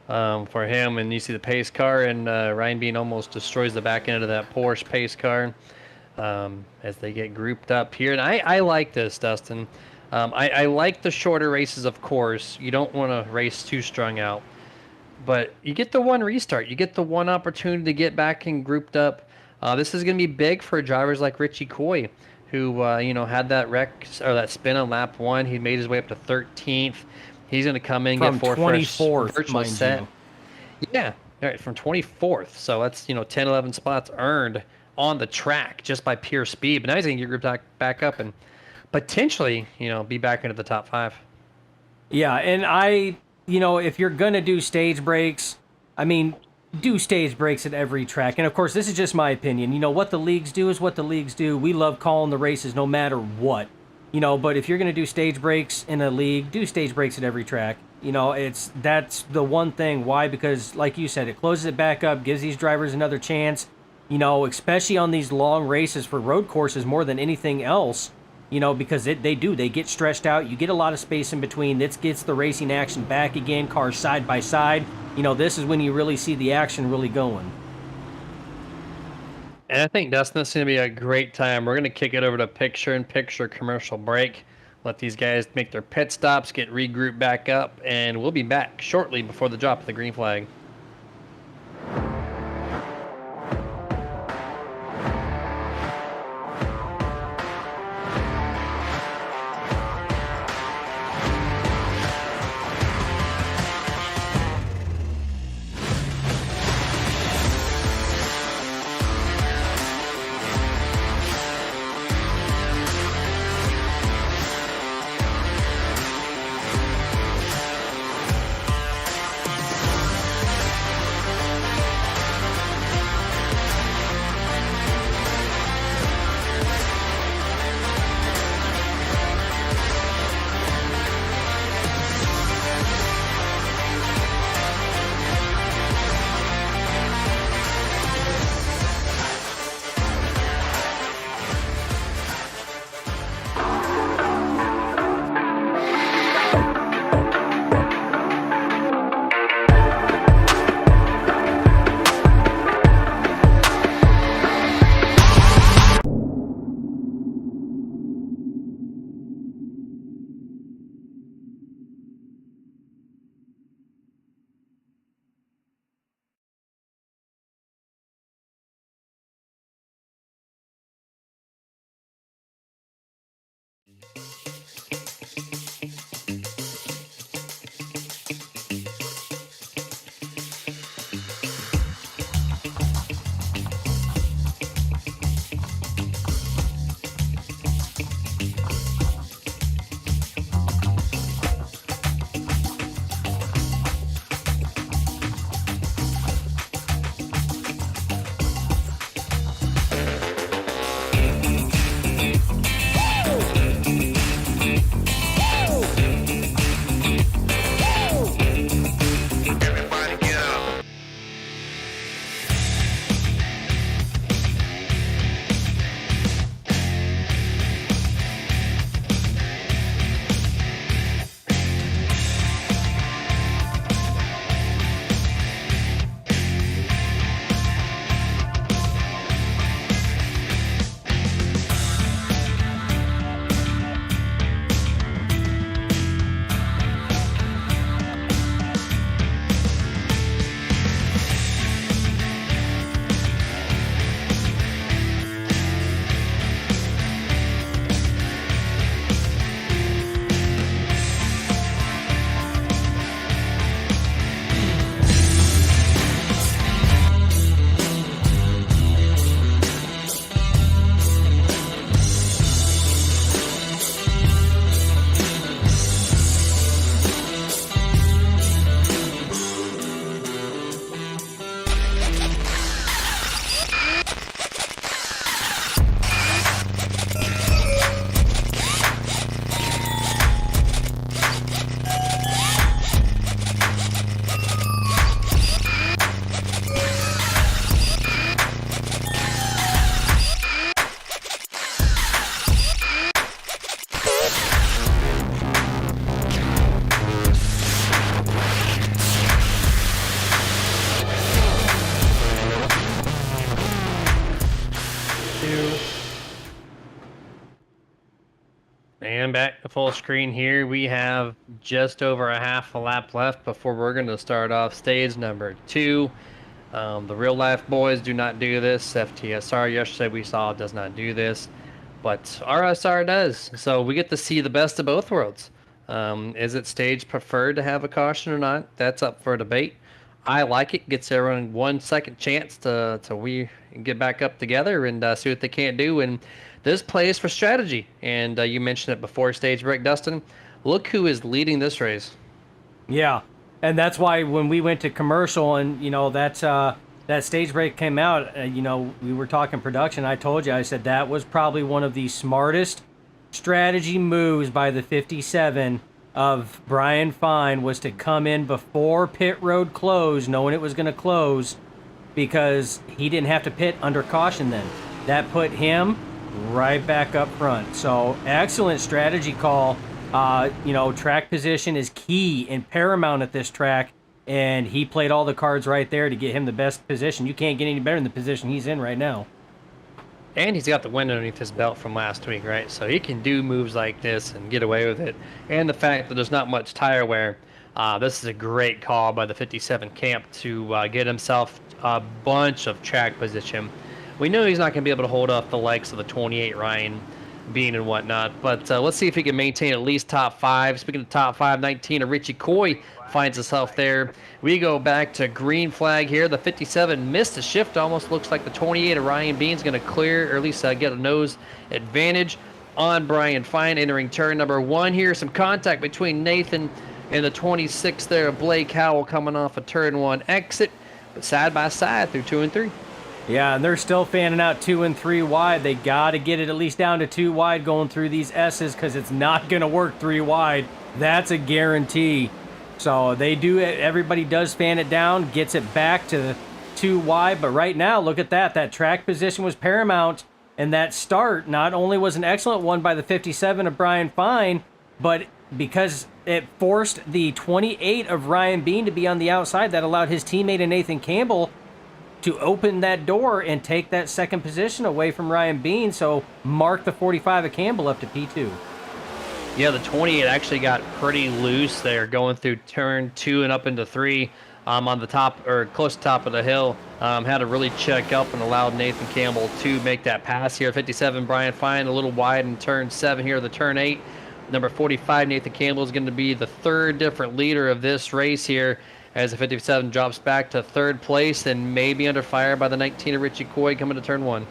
[SPEAKER 1] for him. And you see the pace car, and Ryan Bean almost destroys the back end of that Porsche pace car as they get grouped up here. And I like this, Dustin. I like the shorter races, of course. You don't want to race too strung out. But you get the one restart. You get the one opportunity to get back and grouped up. This is going to be big for drivers like Richie Coy, who had that wreck or that spin on lap 1. He made his way up to 13th. He's going to come in and get 4th,
[SPEAKER 2] 24th,
[SPEAKER 1] virtual set. Yeah, All right, from 24th. So that's, 10, 11 spots earned on the track just by pure speed. But now he's going to get grouped back up and potentially, be back into the top five.
[SPEAKER 2] Yeah, and if you're gonna do stage breaks, I mean, do stage breaks at every track. And of course, this is just my opinion. What the leagues do is what the leagues do. We love calling the races no matter what. But if you're gonna do stage breaks in a league, do stage breaks at every track. That's the one thing. Why? Because like you said, it closes it back up, gives these drivers another chance. Especially on these long races for road courses more than anything else. Because they get stretched out. You get a lot of space in between. This gets the racing action back again, cars side by side. This is when you really see the action really going.
[SPEAKER 1] And I think, Dustin, this is going to be a great time. We're going to kick it over to picture-in-picture commercial break. Let these guys make their pit stops, get regrouped back up, and we'll be back shortly before the drop of the green flag. And back to full screen here. We have just over a half a lap left before we're going to start off stage number 2. The real life boys do not do this. FTSR yesterday we saw does not do this, but RSR does. So we get to see the best of both worlds. Is it stage preferred to have a caution or not? That's up for debate. I like it. Gets everyone 1 second chance to we get back up together and see what they can't do. And this plays for strategy. And you mentioned it before stage break, Dustin. Look who is leading this race.
[SPEAKER 2] Yeah, and that's why when we went to commercial and that stage break came out, we were talking production. I told you, I said that was probably one of the smartest strategy moves by the 57 of Brian Fine was to come in before pit road closed, knowing it was going to close, because he didn't have to pit under caution then. That put him right back up front. So excellent strategy call. Track position is key and paramount at this track, and he played all the cards right there to get him the best position. You can't get any better than the position he's in right now.
[SPEAKER 1] And he's got the win underneath his belt from last week, right? So he can do moves like this and get away with it. And the fact that there's not much tire wear, this is a great call by the 57 camp to get himself a bunch of track position. We know he's not going to be able to hold off the likes of the 28 Ryan Bean and whatnot, but let's see if he can maintain at least top 5. Speaking of top 5, 19 of Richie Coy finds himself there. We go back to green flag here. The 57 missed a shift. Almost looks like the 28 of Ryan Bean's going to clear, or at least get a nose advantage on Brian Fine entering turn number 1 here. Some contact between Nathan and the 26 there of Blake Howell coming off a turn 1 exit, but side by side through 2 and 3.
[SPEAKER 2] Yeah, and they're still fanning out 2 and 3 wide. They got to get it at least down to 2 wide going through these S's, because it's not going to work 3 wide. That's a guarantee. So they do it. Everybody does fan it down, gets it back to 2 wide. But right now, look at that. That track position was paramount. And that start not only was an excellent one by the 57 of Brian Fine, but because it forced the 28 of Ryan Bean to be on the outside, that allowed his teammate and Nathan Campbell to open that door and take that second position away from Ryan Bean. So mark the 45 of Campbell up to P2.
[SPEAKER 1] Yeah, the 28 actually got pretty loose there going through turn 2 and up into 3 on the top, or close to top of the hill. Had to really check up and allowed Nathan Campbell to make that pass here. 57 Brian Fine a little wide in turn 7 here, the turn 8. Number 45 Nathan Campbell is going to be the third different leader of this race here, as the 57 drops back to 3rd place and maybe under fire by the 19 of Richie Coy coming to turn 1.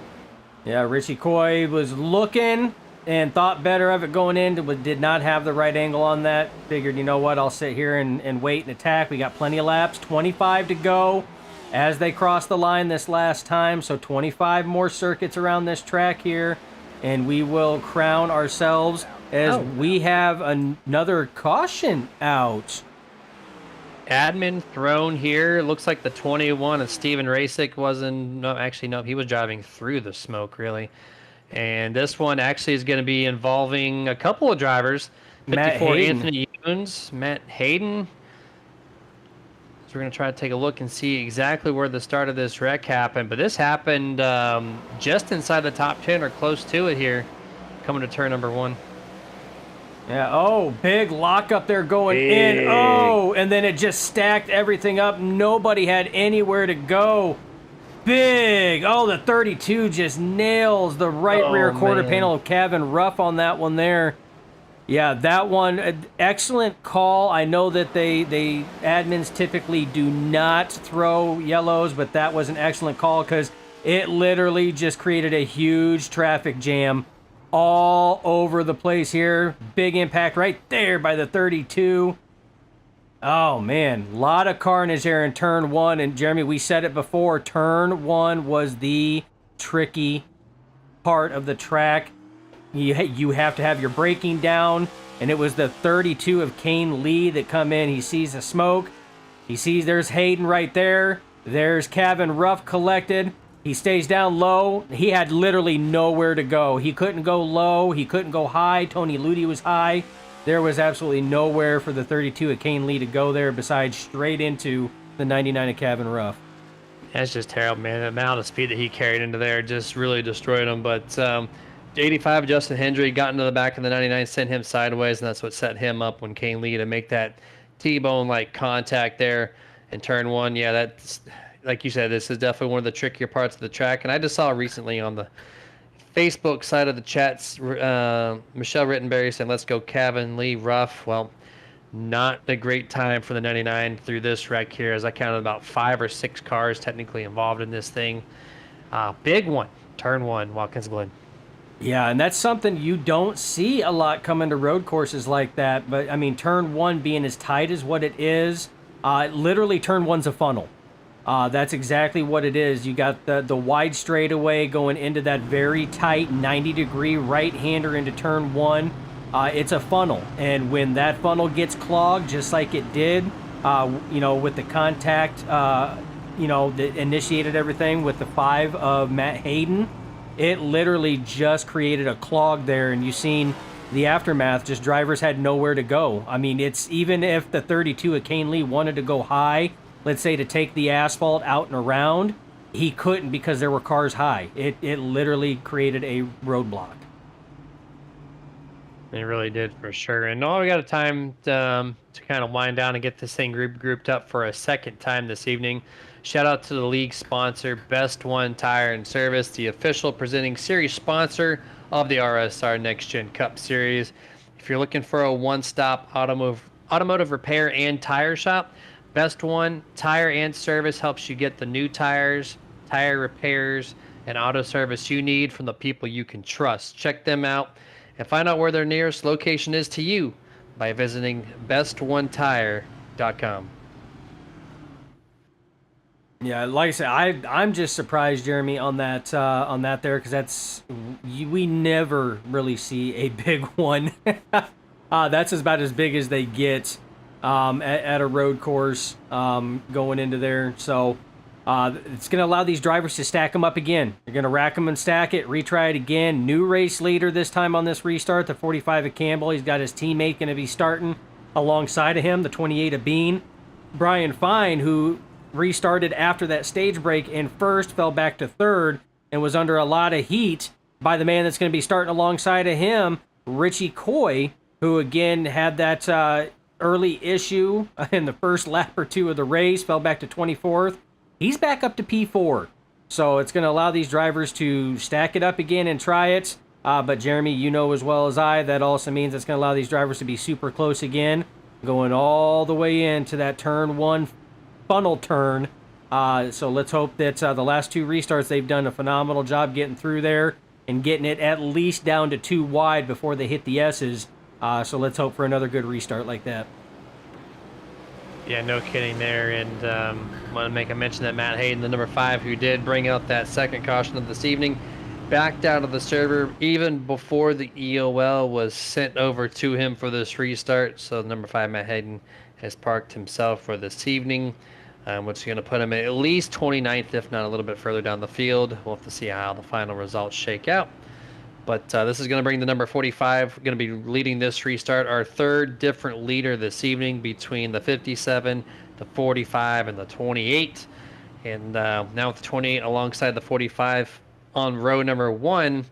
[SPEAKER 2] Yeah, Richie Coy was looking and thought better of it going in, but did not have the right angle on that. Figured, you know what, I'll sit here and wait and attack. We got plenty of laps, 25 to go as they cross the line this last time. So 25 more circuits around this track here, and we will crown ourselves as we have another caution out.
[SPEAKER 1] Admin thrown here. Looks like the 21 of Steven Rasick wasn't. No, actually, no. He was driving through the smoke, really. And this one actually is going to be involving a couple of drivers. 54 Anthony Ewens, Matt Hayden. So we're going to try to take a look and see exactly where the start of this wreck happened. But this happened just inside the top 10 or close to it here, coming to turn number 1.
[SPEAKER 2] Yeah, big lock up there going in. And then it just stacked everything up. Nobody had anywhere to go. Big. The 32 just nails the right rear quarter panel of Kevin Ruff on that one there. Yeah, that one, excellent call. I know that they admins typically do not throw yellows, but that was an excellent call because it literally just created a huge traffic jam all over the place here. Big impact right there by the 32. Oh, man. A lot of carnage here in turn 1. And, Jeremy, we said it before. Turn 1 was the tricky part of the track. You have to have your braking down. And it was the 32 of Kane Lee that come in. He sees the smoke. He sees there's Hayden right there. There's Kevin Ruff collected. He stays down low. He had literally nowhere to go. He couldn't go low. He couldn't go high. Tony Ludi was high. There was absolutely nowhere for the 32 of Kane Lee to go there besides straight into the 99 of Kevin Ruff.
[SPEAKER 1] That's just terrible, man. The amount of speed that he carried into there just really destroyed him. But 85 Justin Hendry got into the back of the 99, sent him sideways, and that's what set him up when Kane Lee to make that T-bone-like contact there in turn 1. Yeah, that's... Like you said, this is definitely one of the trickier parts of the track. And I just saw recently on the Facebook side of the chats, Michelle Rittenberry saying, let's go Kevin Lee Ruff. Well, Not a great time for the 99 through this wreck here, as I counted about 5 or 6 cars technically involved in this thing. Big one, turn one, Watkins Glen.
[SPEAKER 2] Yeah, and that's something you don't see a lot coming to road courses like that. But I mean, turn one being as tight as what it is, literally turn one's a funnel. That's exactly what it is. You got the wide straightaway going into that very tight 90-degree right-hander into turn one. It's a funnel, and when that funnel gets clogged, just like it did, with the contact, that initiated everything with the 5 of Matt Hayden, it literally just created a clog there, and you've seen the aftermath. Just drivers had nowhere to go. I mean, it's even if the 32 of Kane Lee wanted to go high, let's say to take the asphalt out and around, he couldn't because there were cars high. It literally created a roadblock.
[SPEAKER 1] It really did for sure. And we got a time to kind of wind down and get this thing grouped up for a second time this evening. Shout out to the league sponsor, Best One Tire and Service, the official presenting series sponsor of the RSR Next Gen Cup Series. If you're looking for a one-stop automotive repair and tire shop, Best One Tire and Service helps you get the new tires, tire repairs, and auto service you need from the people you can trust. Check them out and find out where their nearest location is to you by visiting bestonetire.com.
[SPEAKER 2] Yeah, like I said, I'm just surprised, Jeremy, on that there, because we never really see a big one. That's about as big as they get at a road course going into there. So it's going to allow these drivers to stack them up again. They're going to rack them and stack it, retry it again. New race leader this time on this restart, the 45 of Campbell. He's got his teammate going to be starting alongside of him, the 28 of Bean. Brian Fine, who restarted after that stage break in first, fell back to third, and was under a lot of heat by the man that's going to be starting alongside of him, Richie Coy, who again had that early issue in the first lap or two of the race, fell back to 24th. He's back up to P4. So it's going to allow these drivers to stack it up again and try it. But Jeremy, you know as well as I, that also means it's going to allow these drivers to be super close again, going all the way into that turn one funnel turn. So let's hope that the last 2 restarts, they've done a phenomenal job getting through there and getting it at least down to 2 wide before they hit the S's. So let's hope for another good restart like that.
[SPEAKER 1] Yeah, no kidding there. And want to make a mention that Matt Hayden, the number 5, who did bring out that second caution of this evening, backed out of the server even before the EOL was sent over to him for this restart. So number 5, Matt Hayden, has parked himself for this evening, which is going to put him at least 29th, if not a little bit further down the field. We'll have to see how the final results shake out. But this is going to bring the number 45, going to be leading this restart, our third different leader this evening between the 57, the 45, and the 28. And now with the 28 alongside the 45 on row number 1,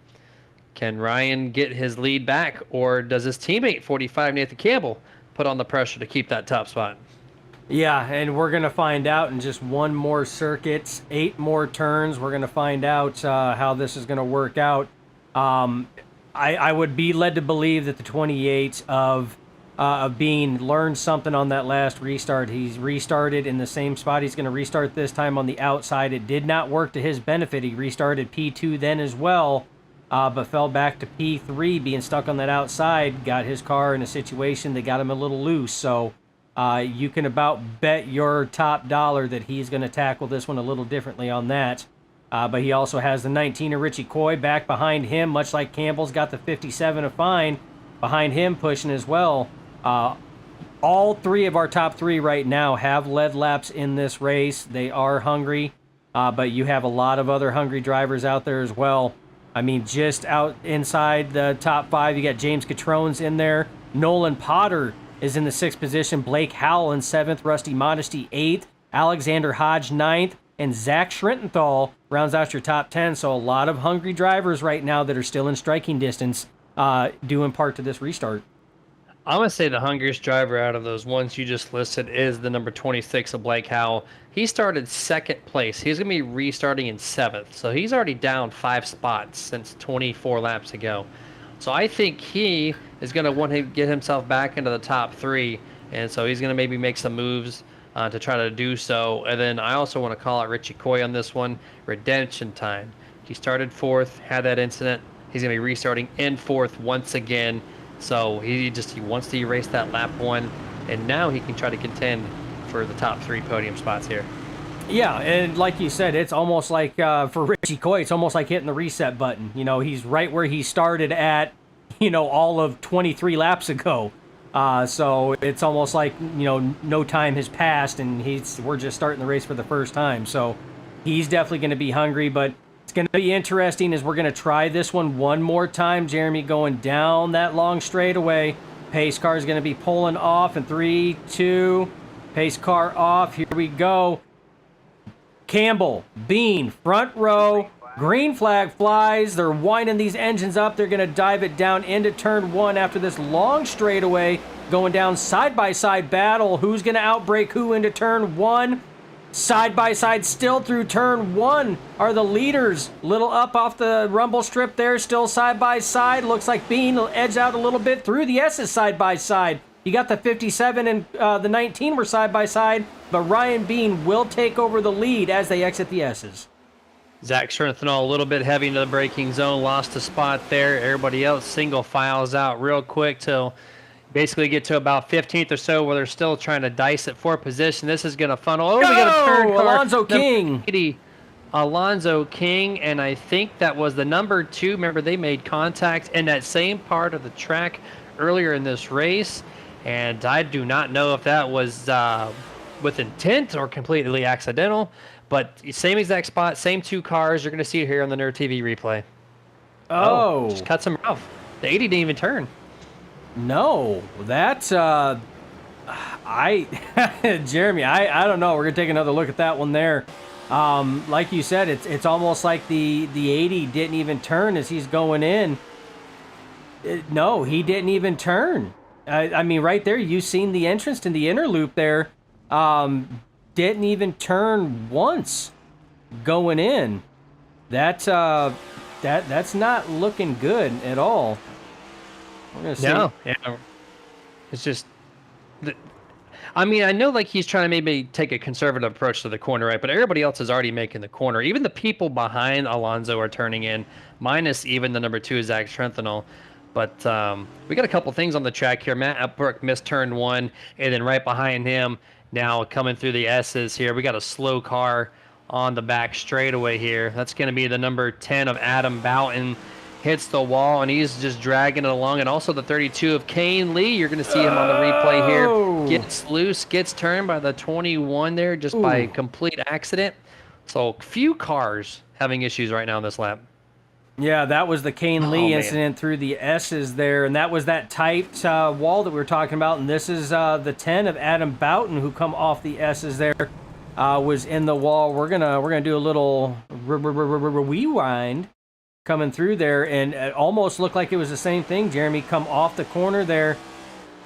[SPEAKER 1] can Ryan get his lead back, or does his teammate 45, Nathan Campbell, put on the pressure to keep that top spot?
[SPEAKER 2] Yeah, and we're going to find out in just one more circuit, 8 more turns. We're going to find out how this is going to work out. I would be led to believe that the 28 of Bean learned something on that last restart. He's restarted in the same spot. He's going to restart this time on the outside. It did not work to his benefit. He restarted P2 then as well, but fell back to P3, being stuck on that outside. Got his car in a situation that got him a little loose. So you can about bet your top dollar that he's going to tackle this one a little differently on that. But he also has the 19 of Richie Coy back behind him, much like Campbell's got the 57 of Fine behind him pushing as well. All 3 of our top 3 right now have led laps in this race. They are hungry, but you have a lot of other hungry drivers out there as well. I mean, just out inside the top 5, you got James Catrone's in there. Nolan Potter is in the 6th position. Blake Howell in 7th. Rusty Modesty 8th. Alexander Hodge 9th. And Zach Schrententhal rounds out your top 10. So a lot of hungry drivers right now that are still in striking distance due in part to this restart.
[SPEAKER 1] I'm going to say the hungriest driver out of those ones you just listed is the number 26 of Blake Howell. He started 2nd place. He's going to be restarting in 7th. So he's already down 5 spots since 24 laps ago. So I think he is going to want to get himself back into the top 3 and so he's going to maybe make some moves to try to do so. And then I also want to call out Richie Coy on this one. Redemption time. He started fourth, had that incident. He's going to be restarting in fourth once again. So he wants to erase that lap one, and now he can try to contend for the top 3 podium spots here.
[SPEAKER 2] Yeah, and like you said, it's almost like for Richie Coy, it's almost like hitting the reset button. You know, he's right where he started at, you know, all of 23 laps ago. So it's almost like, you know, no time has passed, and we're just starting the race for the first time. So he's definitely going to be hungry, but it's going to be interesting as we're going to try this one more time. Jeremy going down that long straightaway. Pace car is going to be pulling off in 3, 2, pace car off. Here we go. Campbell, Bean, front row, green flag flies. They're winding these engines up. They're going to dive it down into turn 1 after this long straightaway. Going down side-by-side battle. Who's going to outbrake who into turn 1? Side-by-side still through turn 1 are the leaders. Little up off the rumble strip there, still side-by-side. Looks like Bean will edge out a little bit through the S's side-by-side. You got the 57 and the 19 were side-by-side, but Ryan Bean will take over the lead as they exit the S's.
[SPEAKER 1] Zach Sternathanol a little bit heavy into the braking zone, lost a spot there. Everybody else single files out real quick till basically get to about 15th or so, where they're still trying to dice it for position. This is going to funnel. Oh, we got a turn car.
[SPEAKER 2] Alonzo King.
[SPEAKER 1] 80, Alonzo King, and I think that was the number 2. Remember, they made contact in that same part of the track earlier in this race. And I do not know if that was with intent or completely accidental, but same exact spot, same 2 cars. You're going to see it here on the Nerd TV replay.
[SPEAKER 2] Oh.
[SPEAKER 1] Just cuts him off. The 80 didn't even turn.
[SPEAKER 2] No, that's Jeremy, I don't know. We're going to take another look at that one there. Like you said, it's almost like the 80 didn't even turn as he's going in. No, he didn't even turn. I mean, right there, you've seen the entrance to the inner loop there. Didn't even turn once going in. That's not looking good at all. We're gonna see.
[SPEAKER 1] No, yeah. It's just, I mean, I know like he's trying to maybe take a conservative approach to the corner, right? But everybody else is already making the corner. Even the people behind Alonso are turning in, minus even the number 2, Zach Strenthal. But we got a couple things on the track here. Matt Upbrook missed turn 1, and then right behind him, now coming through the S's here, we got a slow car on the back straightaway here. That's going to be the number 10 of Adam Boughton. Hits the wall, and he's just dragging it along. And also the 32 of Kane Lee. You're going to see him on the replay here. Gets loose, gets turned by the 21 there just by complete accident. So few cars having issues right now in this lap.
[SPEAKER 2] Yeah, that was the Kane Lee incident through the S's there, and that was that tight wall that we were talking about. And this is the 10 of Adam Boughton, who come off the S's there, was in the wall. We're gonna do a little rewind coming through there, and it almost looked like it was the same thing. Jeremy come off the corner there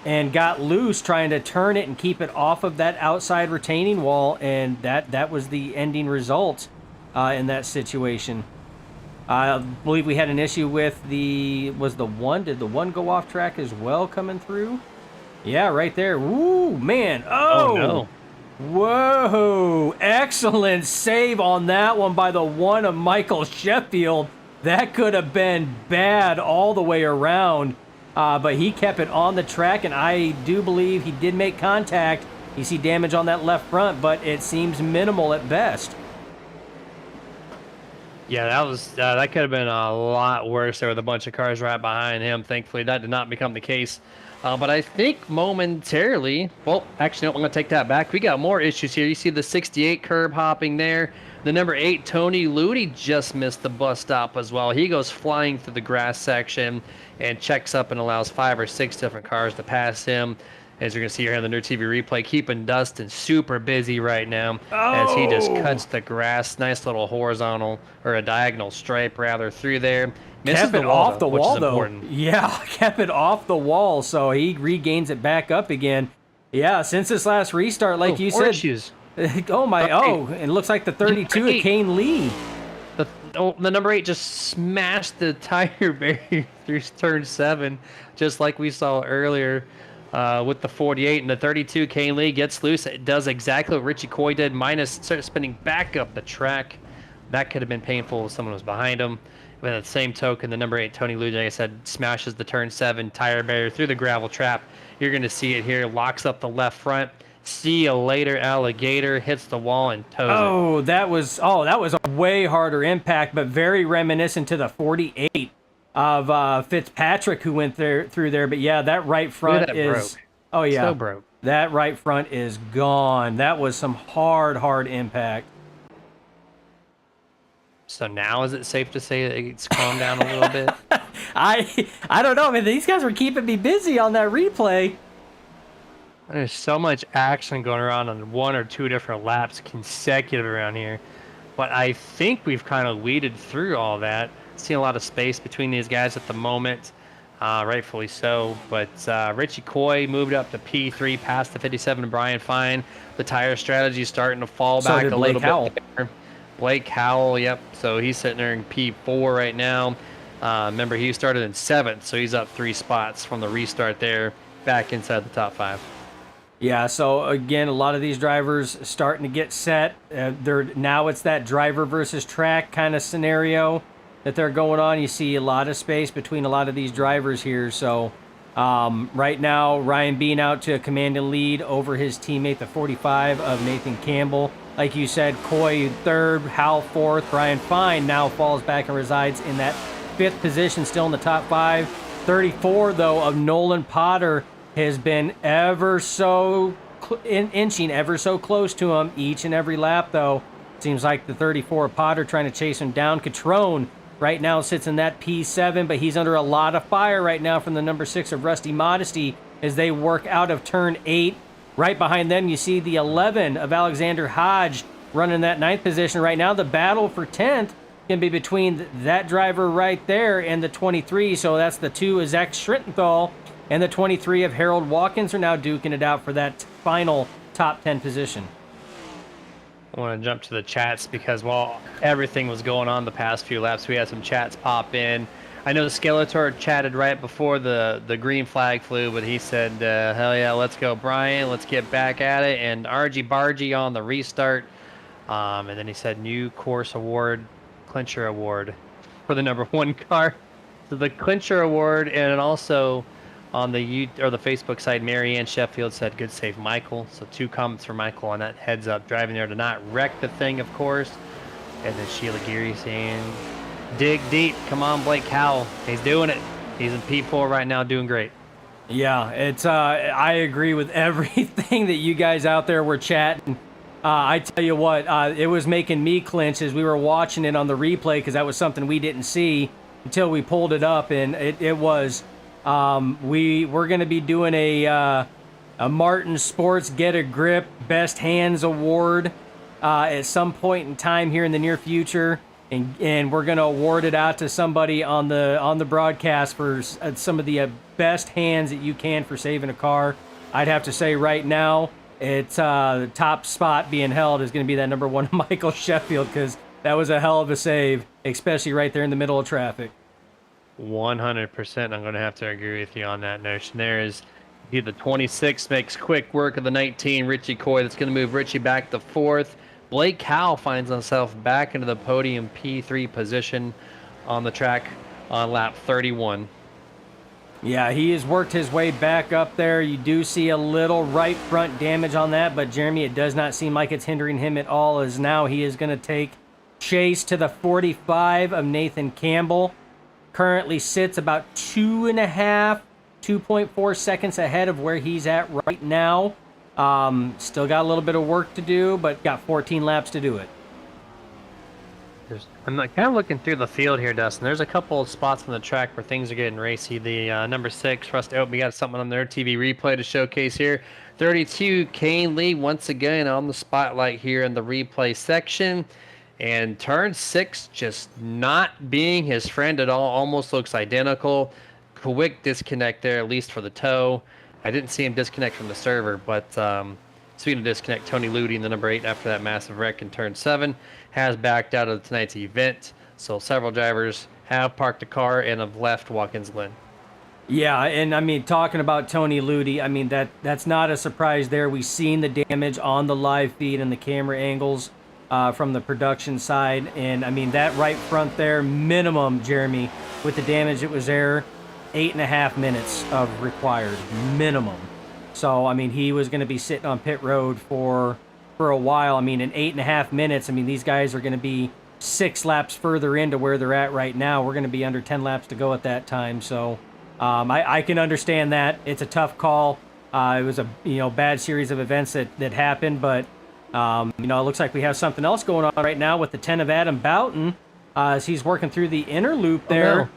[SPEAKER 2] and got loose trying to turn it and keep it off of that outside retaining wall, and that was the ending result in that situation. I believe we had an issue with did the 1 go off track as well coming through? Yeah, right there. Woo, man. Oh,
[SPEAKER 1] no.
[SPEAKER 2] Whoa. Excellent save on that one by the 1 of Michael Sheffield. That could have been bad all the way around, but he kept it on the track, and I do believe he did make contact. You see damage on that left front, but it seems minimal at best.
[SPEAKER 1] Yeah, that could have been a lot worse. There with a bunch of cars right behind him. Thankfully, that did not become the case. But I think momentarily, well, actually, no, I'm going to take that back. We got more issues here. You see the 68 curb hopping there. The number 8, Tony Ludi, just missed the bus stop as well. He goes flying through the grass section and checks up and allows 5 or 6 different cars to pass him. As you're going to see here on the Nerd TV replay, keeping Dustin super busy right now as he just cuts the grass. Nice little horizontal, or a diagonal stripe rather, through there. Misses
[SPEAKER 2] kept it
[SPEAKER 1] the wall,
[SPEAKER 2] off the wall, though.
[SPEAKER 1] Important.
[SPEAKER 2] Yeah, kept it off the wall, so he regains it back up again. Yeah, since this last restart, like you said.
[SPEAKER 1] Issues.
[SPEAKER 2] It looks like the 32 of Kane Lee.
[SPEAKER 1] The number 8 just smashed the tire barrier through turn 7, just like we saw earlier. with the 48 and the 32. Kane Lee gets loose. It does exactly what Richie Coy did, minus starts spinning back up the track. That could have been painful if someone was behind him. But at the same token, the number 8, Tony Ludi, like I said, smashes the turn 7 tire barrier through the gravel trap. You're going to see it here. Locks up the left front. See you later, alligator. Hits the wall and toes it.
[SPEAKER 2] That was a way harder impact, but very reminiscent to the 48 of Fitzpatrick who went through there. But yeah, that right front
[SPEAKER 1] that
[SPEAKER 2] is
[SPEAKER 1] broke.
[SPEAKER 2] oh yeah,
[SPEAKER 1] So broke.
[SPEAKER 2] that right front is gone. That was some hard impact.
[SPEAKER 1] So now is it safe to say that it's calmed down a little bit?
[SPEAKER 2] I don't know. I mean, these guys were keeping me busy on that replay.
[SPEAKER 1] There's so much action going around on 1 or 2 different laps consecutive around here. But I think we've kind of weeded through all that. Seen a lot of space between these guys at the moment, rightfully so. But Richie Coy moved up to P3 past the 57 Brian Fine. The tire strategy is starting to fall back a little bit there. Blake Howell, yep. So he's sitting there in P4 right now. Remember, he started in 7th, so he's up 3 spots from the restart there, back inside the top 5.
[SPEAKER 2] Yeah, so again, a lot of these drivers starting to get set. Now it's that driver versus track kind of scenario that they're going on. You see a lot of space between a lot of these drivers here. So right now, Ryan Bean out to a command and lead over his teammate, the 45 of Nathan Campbell. Like you said, Coy 3rd, Hal 4th, Brian Fine now falls back and resides in that 5th position, still in the top 5. 34, though, of Nolan Potter has been ever so inching ever so close to him each and every lap, though. Seems like the 34 Potter trying to chase him down. Catrone right now sits in that P7, but he's under a lot of fire right now from the number 6 of Rusty Modesty as they work out of turn 8. Right behind them, you see the 11 of Alexander Hodge running that 9th position right now. The battle for 10th can be between that driver right there and the 23, so that's the 2 of Zach Schrittenthal. And the 23 of Harold Watkins are now duking it out for that final top 10 position.
[SPEAKER 1] I want to jump to the chats because while everything was going on the past few laps, we had some chats pop in. I know the Skeletor chatted right before the green flag flew, but he said, hell yeah, let's go, Brian. Let's get back at it. And RG Bargy on the restart. And then he said, new course award, clincher award for the number 1 car. So the clincher award, and also on the Facebook side, Marianne Sheffield said, good save, Michael. So 2 comments for Michael on that heads up, driving there to not wreck the thing, of course. And then Sheila Geary saying, dig deep. Come on, Blake Howell. He's doing it. He's in P4 right now, doing great.
[SPEAKER 2] Yeah, it's I agree with everything that you guys out there were chatting. I tell you what, it was making me clinch as we were watching it on the replay because that was something we didn't see until we pulled it up, and it was. We're going to be doing a Martin Sports Get a Grip Best Hands Award at some point in time here in the near future, and we're going to award it out to somebody on the broadcast for some of the best hands that you can for saving a car. I'd have to say right now, it's the top spot being held is going to be that number 1 Michael Sheffield, because that was a hell of a save, especially right there in the middle of traffic.
[SPEAKER 1] 100%. I'm going to have to agree with you on that notion. There is the 26 makes quick work of the 19, Richie Coy. That's going to move Richie back to 4th. Blake Howell finds himself back into the podium P3 position on the track on lap 31.
[SPEAKER 2] Yeah, he has worked his way back up there. You do see a little right front damage on that, but Jeremy, it does not seem like it's hindering him at all, as now he is going to take chase to the 45 of Nathan Campbell. Currently sits about 2.4 seconds ahead of where he's at right now. Still got a little bit of work to do, but got 14 laps to do it.
[SPEAKER 1] I'm kind of looking through the field here, Dustin. There's a couple of spots on the track where things are getting racy. The number 6, Rust Oak, we got something on their TV replay to showcase here. 32, Kane Lee, once again on the spotlight here in the replay section. And turn 6 just not being his friend at all. Almost looks identical. Quick disconnect there, at least for the toe. I didn't see him disconnect from the server, but speaking of disconnect, Tony Ludi in the number 8 after that massive wreck in turn 7 has backed out of tonight's event. So several drivers have parked the car and have left Watkins Glen.
[SPEAKER 2] Yeah, and I mean, talking about Tony Ludi, I mean that's not a surprise there. We've seen the damage on the live feed and the camera angles from the production side, and I mean that right front there, minimum, Jeremy, with the damage that was there, 8.5 minutes of required minimum. So I mean, he was going to be sitting on pit road for a while. I mean, in 8.5 minutes, I mean these guys are going to be 6 laps further into where they're at right now. We're going to be under 10 laps to go at that time, so. I can understand that. It's a tough call. It was a bad series of events that happened, but it looks like we have something else going on right now with the 10 of Adam Boughton as he's working through the inner loop there.
[SPEAKER 1] Oh, no.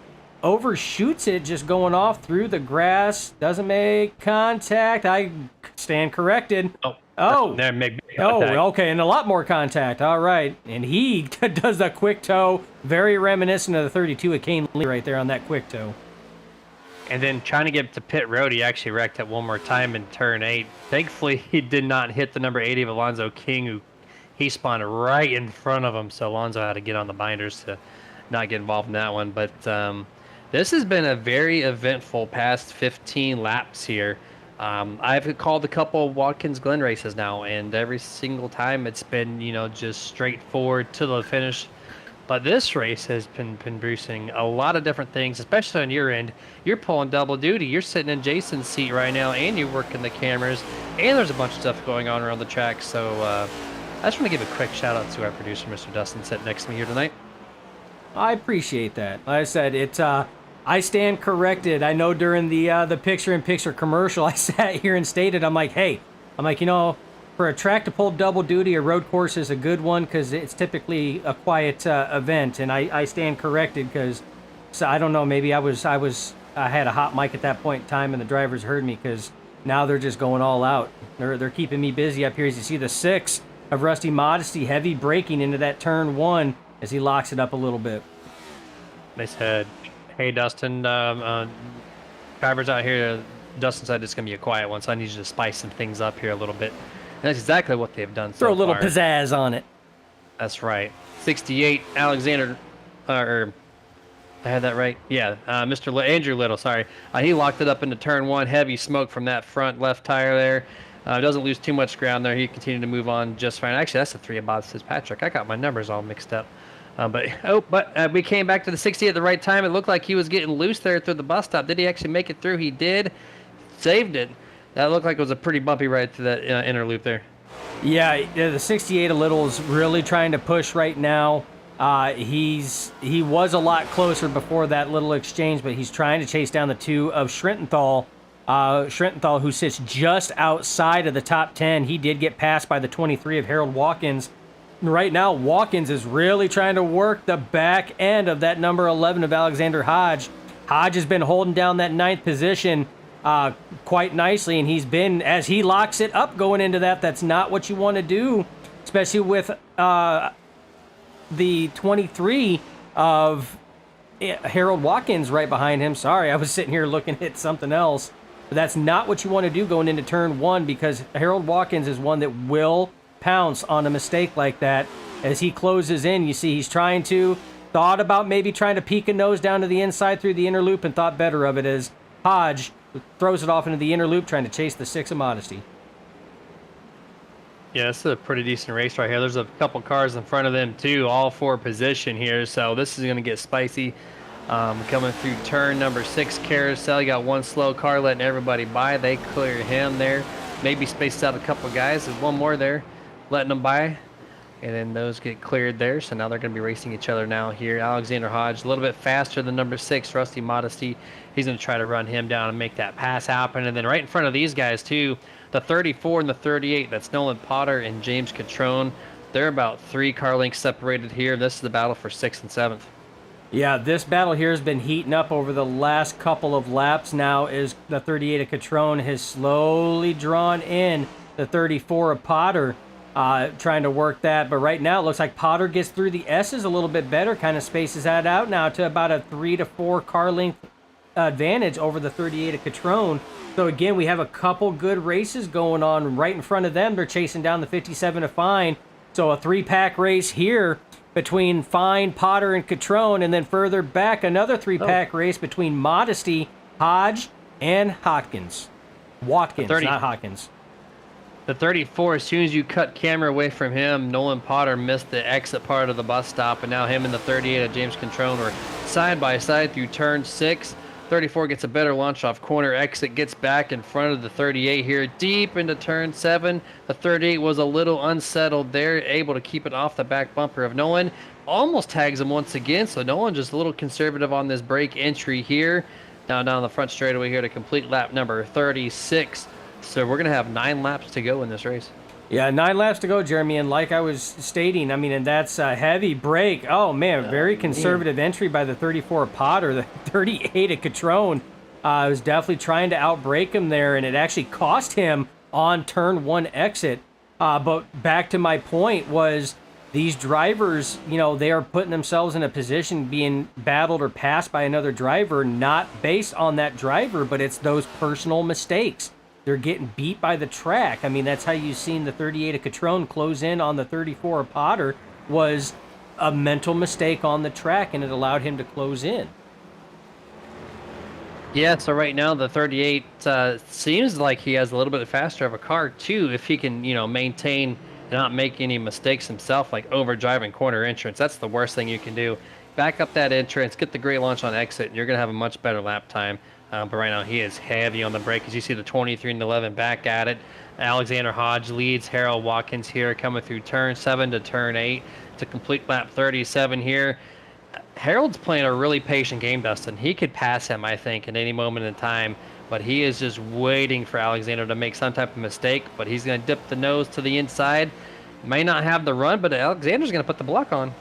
[SPEAKER 2] Overshoots it, just going off through the grass. Doesn't make contact. I stand corrected.
[SPEAKER 1] Oh, there may be contact.
[SPEAKER 2] Oh, okay, and a lot more contact. All right, and he does that quick toe, very reminiscent of the 32 of Kane Lee right there on that quick toe.
[SPEAKER 1] And then trying to get to pit road, he actually wrecked it one more time in turn 8. Thankfully, he did not hit the number 80 of Alonzo King, who he spawned right in front of him. So Alonzo had to get on the binders to not get involved in that one. But this has been a very eventful past 15 laps here. I've called a couple of Watkins Glen races now, and every single time it's been, just straightforward to the finish. But this race has been producing a lot of different things, especially on your end. You're pulling double duty. You're sitting in Jason's seat right now, and you're working the cameras, and there's a bunch of stuff going on around the track. So I just want to give a quick shout out to our producer, Mr. Dustin, sitting next to me here tonight.
[SPEAKER 2] I appreciate that. Like I said, it's I stand corrected. I know during the picture-in-picture commercial, I sat here and stated, I'm like, for a track to pull double duty, a road course is a good one because it's typically a quiet event, and I stand corrected because, so I don't know, maybe I had a hot mic at that point in time and the drivers heard me because now they're just going all out. They're keeping me busy up here. As you see the 6 of Rusty Modesty, heavy braking into that turn 1 as he locks it up a little bit.
[SPEAKER 1] Nice head. Hey, Dustin, drivers out here, Dustin said it's going to be a quiet one, so I need you to spice some things up here a little bit. And that's exactly what they've done so far.
[SPEAKER 2] Throw a little pizzazz on it.
[SPEAKER 1] That's right. 68, Alexander, I had that right? Yeah, Andrew Little, sorry. He locked it up into turn 1, heavy smoke from that front left tire there. Doesn't lose too much ground there. He continued to move on just fine. Actually, that's the 3 of Bob Fitzpatrick. I got my numbers all mixed up. But we came back to the 60 at the right time. It looked like he was getting loose there through the bus stop. Did he actually make it through? He did. Saved it. That looked like it was a pretty bumpy ride to that inner loop there.
[SPEAKER 2] Yeah, the 68 of Little is really trying to push right now. He was a lot closer before that little exchange, but he's trying to chase down the 2 of Schrententhal. Schrententhal, who sits just outside of the top 10. He did get passed by the 23 of Harold Watkins. Right now, Watkins is really trying to work the back end of that number 11 of Alexander Hodge. Hodge has been holding down that 9th position quite nicely, and he's been, as he locks it up going into that's not what you want to do, especially with the 23 of Harold Watkins right behind him. Sorry, I was sitting here looking at something else. But that's not what you want to do going into turn 1, because Harold Watkins is one that will pounce on a mistake like that. As he closes in, you see he's thought about maybe trying to peek a nose down to the inside through the inner loop and thought better of it as Hodge throws it off into the inner loop trying to chase the 6 of Modesty.
[SPEAKER 1] Yeah, this is a pretty decent race right here. There's a couple cars in front of them too, all for position here. So this is going to get spicy. Coming through turn number 6 carousel, you got one slow car letting everybody by. They clear him there. Maybe spaced out a couple guys. There's one more there letting them by. And then those get cleared there. So now they're going to be racing each other now here. Alexander Hodge, a little bit faster than number 6, Rusty Modesty. He's going to try to run him down and make that pass happen. And then right in front of these guys too, the 34 and the 38, that's Nolan Potter and James Catrone. They're about 3 car lengths separated here. This is the battle for 6th and 7th.
[SPEAKER 2] Yeah, this battle here has been heating up over the last couple of laps now as the 38 of Catrone has slowly drawn in the 34 of Potter, trying to work that. But right now it looks like Potter gets through the S's a little bit better, kind of spaces that out now to about a 3 to 4 car length advantage over the 38 of Catrone. So again, we have a couple good races going on right in front of them. They're chasing down the 57 of Fine. So a 3-pack race here between Fine, Potter, and Catrone, and then further back another 3-pack race between Modesty Hodge and Watkins,
[SPEAKER 1] 30.
[SPEAKER 2] not Hawkins.
[SPEAKER 1] The 34, as soon as you cut camera away from him, Nolan Potter missed the exit part of the bus stop, and now him and the 38 of James Controne were side by side through turn 6. 34 gets a better launch off corner exit, gets back in front of the 38 here, deep into turn 7. The 38 was a little unsettled there, able to keep it off the back bumper of Nolan. Almost tags him once again, so Nolan just a little conservative on this brake entry here. Now down the front straightaway here to complete lap number 36. So we're going to have 9 laps to go in this race.
[SPEAKER 2] Yeah, 9 laps to go, Jeremy, and like I was stating, I mean, and that's a heavy break. Oh, man, very conservative entry by the 34 Potter. The 38 of Catrone was definitely trying to outbrake him there, and it actually cost him on turn 1 exit. But back to my point was these drivers, you know, they are putting themselves in a position being battled or passed by another driver, not based on that driver, but it's those personal mistakes. They're getting beat by the track. I mean, that's how you've seen the 38 of Catrone close in on the 34 of Potter, was a mental mistake on the track, and it allowed him to close in.
[SPEAKER 1] Yeah, so right now the 38 seems like he has a little bit faster of a car too, if he can, you know, maintain and not make any mistakes himself, like overdriving corner entrance. That's the worst thing you can do. Back up that entrance, get the great launch on exit, and you're going to have a much better lap time. But right now he is heavy on the brake. As you see the 23 and 11 back at it. Alexander Hodge leads Harold Watkins here coming through turn 7 to turn 8 to complete lap 37 here. Harold's playing a really patient game, Dustin. He could pass him, I think, at any moment in time, but he is just waiting for Alexander to make some type of mistake, but he's going to dip the nose to the inside. May not have the run, but Alexander's going to put the block on.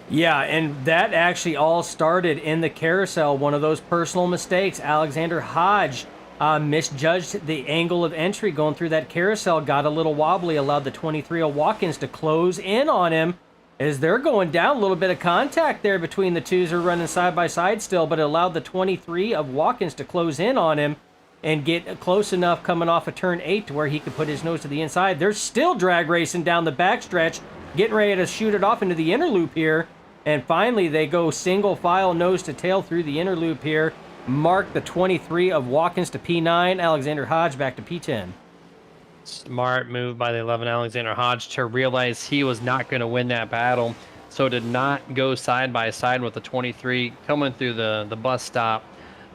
[SPEAKER 2] Yeah, and that actually all started in the carousel, one of those personal mistakes. Alexander Hodge misjudged the angle of entry going through that carousel, got a little wobbly, allowed the 23 of Watkins to close in on him as they're going down. A little bit of contact there between the twos who are running side by side still, but it allowed the 23 of Watkins to close in on him and get close enough coming off of turn 8 to where he could put his nose to the inside. They're still drag racing down the backstretch, getting ready to shoot it off into the inner loop here. And finally, they go single file nose to tail through the inner loop here. Mark the 23 of Watkins to P9, Alexander Hodge back to P10.
[SPEAKER 1] Smart move by the 11 Alexander Hodge to realize he was not going to win that battle. So did not go side by side with the 23 coming through the bus stop.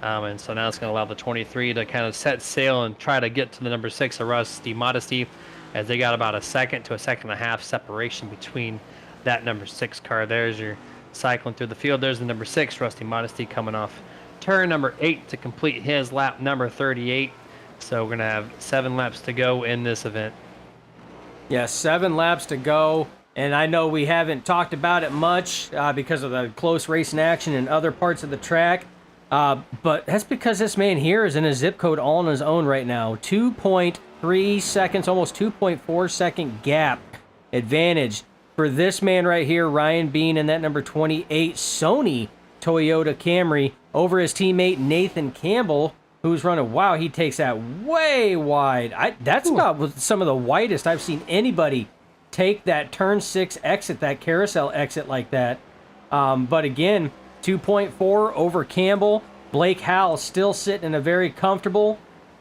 [SPEAKER 1] And so now it's going to allow the 23 to kind of set sail and try to get to the number 6 of Rusty Modesty, as they got about a second to a second and a half separation between that number 6 car. There's your cycling through the field. There's the number 6, Rusty Modesty, coming off turn number 8 to complete his lap number 38. So we're going to have 7 laps to go in this event.
[SPEAKER 2] Yeah, 7 laps to go. And I know we haven't talked about it much because of the close racing action in other parts of the track. But that's because this man here is in a zip code all on his own right now. 2.3 seconds, almost 2.4 second gap advantage for this man right here, Ryan Bean, in that number 28 Sony Toyota Camry over his teammate Nathan Campbell, who's running, wow, he takes that way wide. That's about some of the widest I've seen anybody take that turn 6 exit, that carousel exit like that. But again, 2.4 over Campbell. Blake Howell still sitting in a very comfortable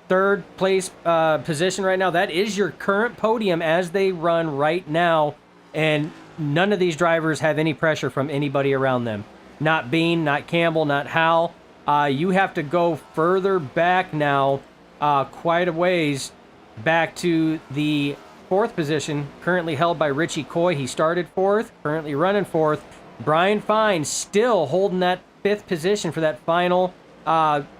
[SPEAKER 2] third place position right now. That is your current podium as they run right now. And none of these drivers have any pressure from anybody around them. Not Bean, not Campbell, not Howell. You have to go further back now, quite a ways, back to the 4th position, currently held by Richie Coy. He started 4th, currently running 4th. Brian Fine still holding that 5th position for that final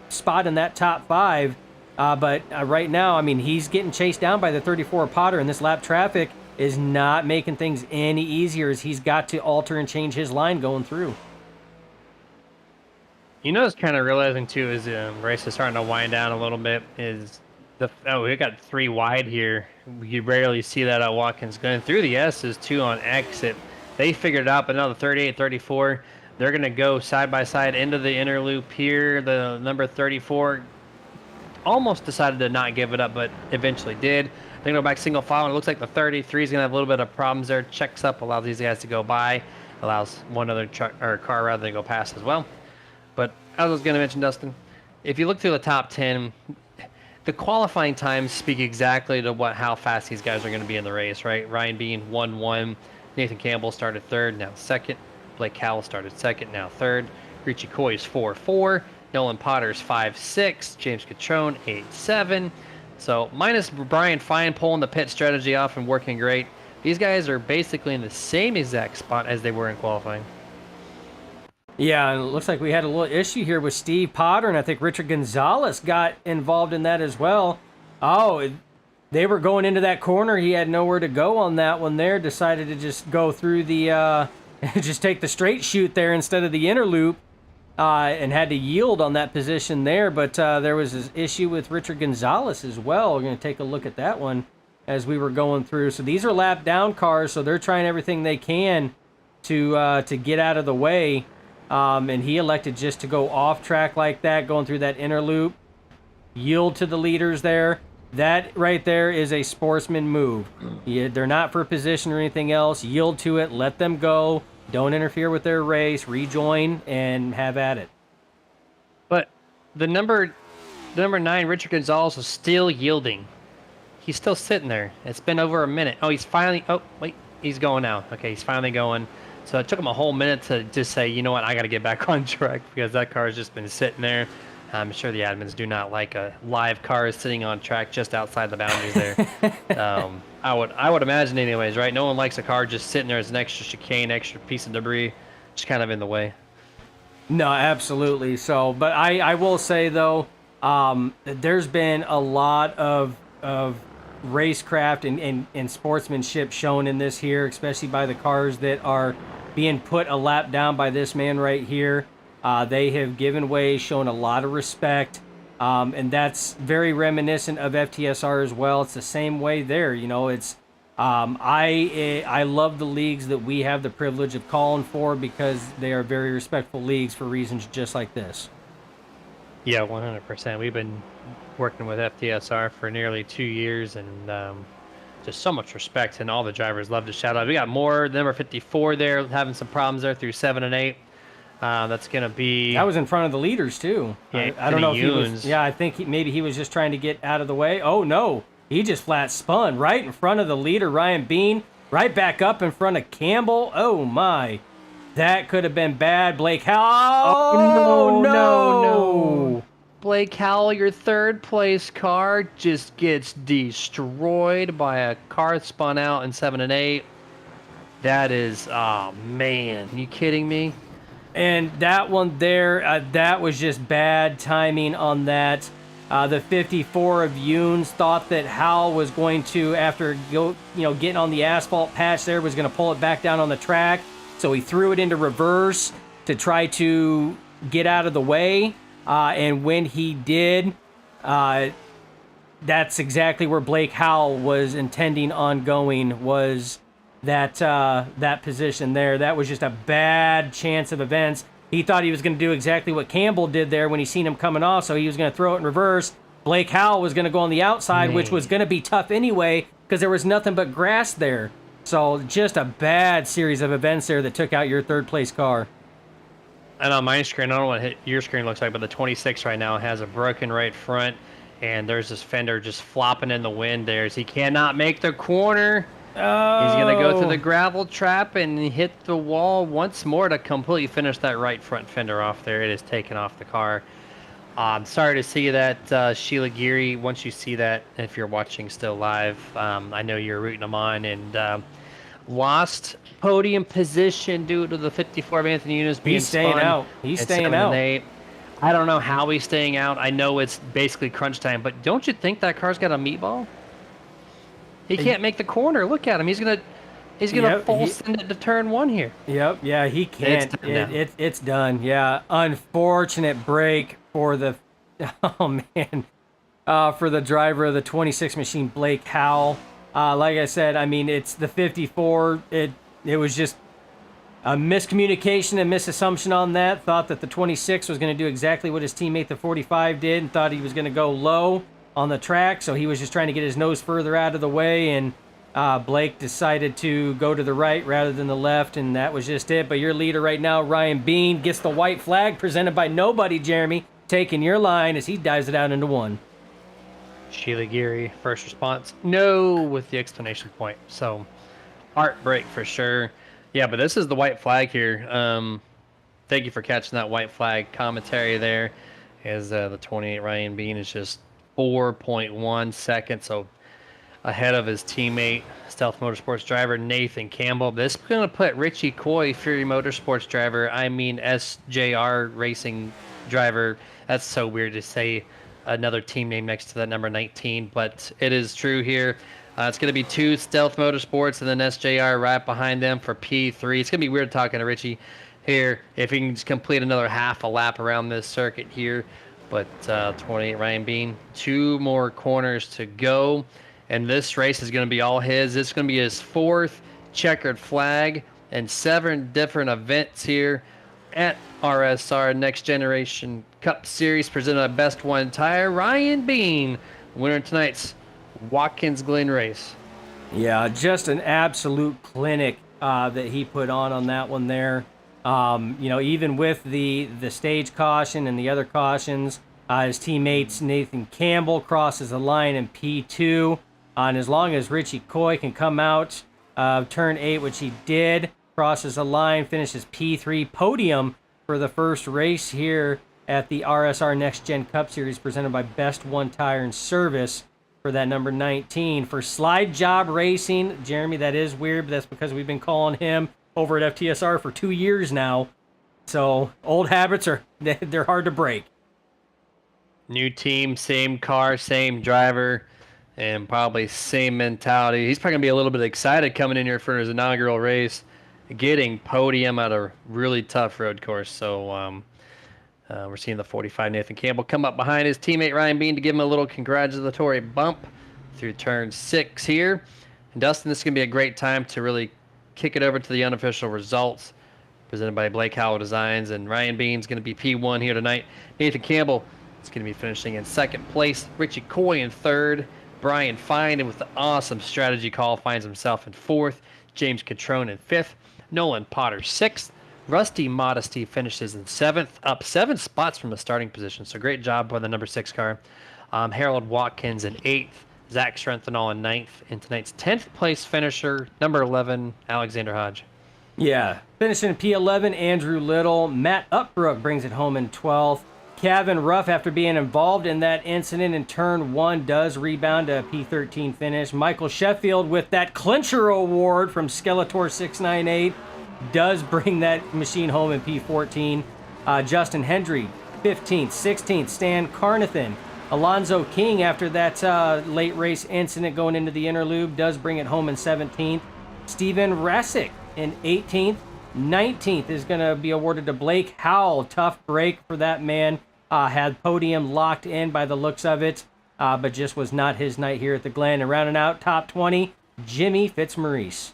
[SPEAKER 2] spot in that top 5. But right now, I mean, he's getting chased down by the 34 Potter, and this lap traffic is not making things any easier as he's got to alter and change his line going through.
[SPEAKER 1] You know, it's kind of realizing too is the race is starting to wind down a little bit. Is we got 3 wide here. You rarely see that at Watkins Glen. Through the S's, 2 on exit. They figured it out, but now the 38, 34, they're going to go side by side into the inner loop here. The number 34 almost decided to not give it up, but eventually did. They're going to go back single file, and it looks like the 33 is going to have a little bit of problems there. Checks up, allows these guys to go by, allows one other truck or car rather than go past as well. But as I was going to mention, Dustin, if you look through the top 10, the qualifying times speak exactly to how fast these guys are going to be in the race, right? Ryan Bean 1-1, Nathan Campbell started third, now second. Blake Cowell started second, now third. Richie Coy's 4-4. Nolan Potter's 5-6. James Catrone 8-7. So minus Brian Fine pulling the pit strategy off and working great, these guys are basically in the same exact spot as they were in qualifying.
[SPEAKER 2] Yeah, and it looks like we had a little issue here with Steve Potter, and I think Richard Gonzalez got involved in that as well. Oh, they were going into that corner. He had nowhere to go on that one there. Decided to just go through the, just take the straight chute there instead of the inner loop, and had to yield on that position there. But there was this issue with Richard Gonzalez as well. We're going to take a look at that one as we were going through. So these are lap down cars, so they're trying everything they can to get out of the way. And he elected just to go off track like that, going through that inner loop, yield to the leaders there. That right there is a sportsman move. They're not for position or anything else. Yield to it, let them go. Don't interfere with their race, rejoin, and have at it.
[SPEAKER 1] But the number 9, Richard Gonzalez, is still yielding. He's still sitting there. It's been over a minute. Oh, wait, he's going now. Okay, he's finally going. So it took him a whole minute to just say, you know what, I got to get back on track because that car has just been sitting there. I'm sure the admins do not like a live car sitting on track just outside the boundaries there. I would imagine anyways, right? No one likes a car just sitting there as an extra chicane, extra piece of debris, just kind of in the way.
[SPEAKER 2] No, absolutely. So, but I will say though, there's been a lot of racecraft and sportsmanship shown in this here, especially by the cars that are being put a lap down by this man right here. They have given way, shown a lot of respect, and that's very reminiscent of FTSR as well. It's the same way there. You know, it's I love the leagues that we have the privilege of calling for because they are very respectful leagues for reasons just like this.
[SPEAKER 1] Yeah, 100%. We've been working with FTSR for nearly 2 years, and just so much respect, and all the drivers love to shout out. We got more, number 54 there, having some problems there through 7 and 8. That's going to be...
[SPEAKER 2] That was in front of the leaders, too.
[SPEAKER 1] Yeah,
[SPEAKER 2] I don't know if he was... Yeah, I think maybe he was just trying to get out of the way. Oh, no. He just flat spun right in front of the leader, Ryan Bean, right back up in front of Campbell. Oh, my. That could have been bad. Blake Howell.
[SPEAKER 1] Oh, no. Blake Howell, your third place car just gets destroyed by a car spun out in 7 and 8. That is... Oh, man. You kidding me?
[SPEAKER 2] And that one there, that was just bad timing on that. The 54 of Yunes thought that Howell was going to, after getting on the asphalt patch there, was going to pull it back down on the track. So he threw it into reverse to try to get out of the way. And when he did, that's exactly where Blake Howell was intending on going, was that position there. That was just a bad chance of events. He thought he was going to do exactly what Campbell did there when he seen him coming off, so he was going to throw it in reverse. Blake Howell was going to go on the outside, which was going to be tough anyway because there was nothing but grass there. So just a bad series of events there that took out your third place car.
[SPEAKER 1] And on my screen, I don't know what your screen looks like, but the 26 right now has a broken right front, and there's this fender just flopping in the wind there. He cannot make the corner.
[SPEAKER 2] Oh.
[SPEAKER 1] He's going to go through the gravel trap and hit the wall once more to completely finish that right front fender off there. It is taken off the car. I'm sorry to see that, Sheila Geary. Once you see that, if you're watching still live, I know you're rooting them on, and lost podium position due to the 54 of Anthony Yunes being
[SPEAKER 2] staying
[SPEAKER 1] spun.
[SPEAKER 2] out. He's staying out.
[SPEAKER 1] I don't know how he's staying out. I know it's basically crunch time, but don't you think that car's got a meatball? He can't make the corner. Look at him. He's gonna full send it to turn 1 here.
[SPEAKER 2] Yep. Yeah, he can't. It's done. Yeah. Unfortunate break for the for the driver of the 26 machine, Blake Howell. Like I said, I mean, it's the 54. It was just a miscommunication and misassumption on that. Thought that the 26 was going to do exactly what his teammate, the 45, did, and thought he was going to go low on the track, so he was just trying to get his nose further out of the way, and Blake decided to go to the right rather than the left, and that was just it. But your leader right now, Ryan Bean, gets the white flag presented by nobody, Jeremy. taking your line as he dives it out into one.
[SPEAKER 1] Sheila Geary, first response, no, with the exclamation point. So, heartbreak for sure. Yeah, but this is the white flag here. Thank you for catching that white flag commentary there. As the 28 Ryan Bean is just 4.1 seconds so ahead of his teammate, Stealth Motorsports driver Nathan Campbell. This is going to put Richie Coy, Fury Motorsports driver, SJR Racing driver. That's so weird to say another team name next to that number 19, but it is true here. It's going to be 2 Stealth Motorsports and then SJR right behind them for P3. It's going to be weird talking to Richie here if he can just complete another half a lap around this circuit here. But 28 Ryan Bean, 2 more corners to go. And this race is going to be all his. This is going to be his 4th checkered flag and 7 different events here at RSR Next Generation Cup Series presented by Best One Tire. Ryan Bean, winner of tonight's Watkins Glen race.
[SPEAKER 2] Yeah, just an absolute clinic that he put on that one there. Even with the stage caution and the other cautions, his teammates Nathan Campbell crosses the line in P2. And as long as Richie Coy can come out turn 8, which he did, crosses the line, finishes P3, podium for the first race here at the RSR Next Gen Cup Series presented by Best One Tire and Service for that number 19. For Slide Job Racing, Jeremy, that is weird, but that's because we've been calling him over at FTSR for 2 years now. So old habits they're hard to break.
[SPEAKER 1] New team, same car, same driver, and probably same mentality. He's probably going to be a little bit excited coming in here for his inaugural race, getting podium at a really tough road course. So we're seeing the 45 Nathan Campbell come up behind his teammate Ryan Bean to give him a little congratulatory bump through turn 6 here. And Dustin, this is going to be a great time to really kick it over to the unofficial results presented by Blake Howell Designs. And Ryan Bean's going to be P1 here tonight. Nathan Campbell is going to be finishing in 2nd place. Richie Coy in 3rd. Brian Fine, and with the awesome strategy call, finds himself in 4th. James Catrone in 5th. Nolan Potter 6th. Rusty Modesty finishes in 7th, up 7 spots from the starting position. So great job by the number 6 car. Harold Watkins in 8th. Zach Strenthal in 9th. And tonight's 10th place finisher, number 11, Alexander Hodge.
[SPEAKER 2] Yeah, finishing in P11, Andrew Little. Matt Upbrook brings it home in 12th. Kevin Ruff, after being involved in that incident in turn 1, does rebound to a P13 finish. Michael Sheffield with that clincher award from Skeletor 698 does bring that machine home in P14. Justin Hendry, 15th. 16th, Stan Carnathan. Alonzo King, after that late race incident going into the interlude, does bring it home in 17th. Steven Rasick in 18th. 19th is going to be awarded to Blake Howell. Tough break for that man. Had podium locked in by the looks of it, but just was not his night here at the Glen. And rounding out top 20, Jimmy Fitzmaurice.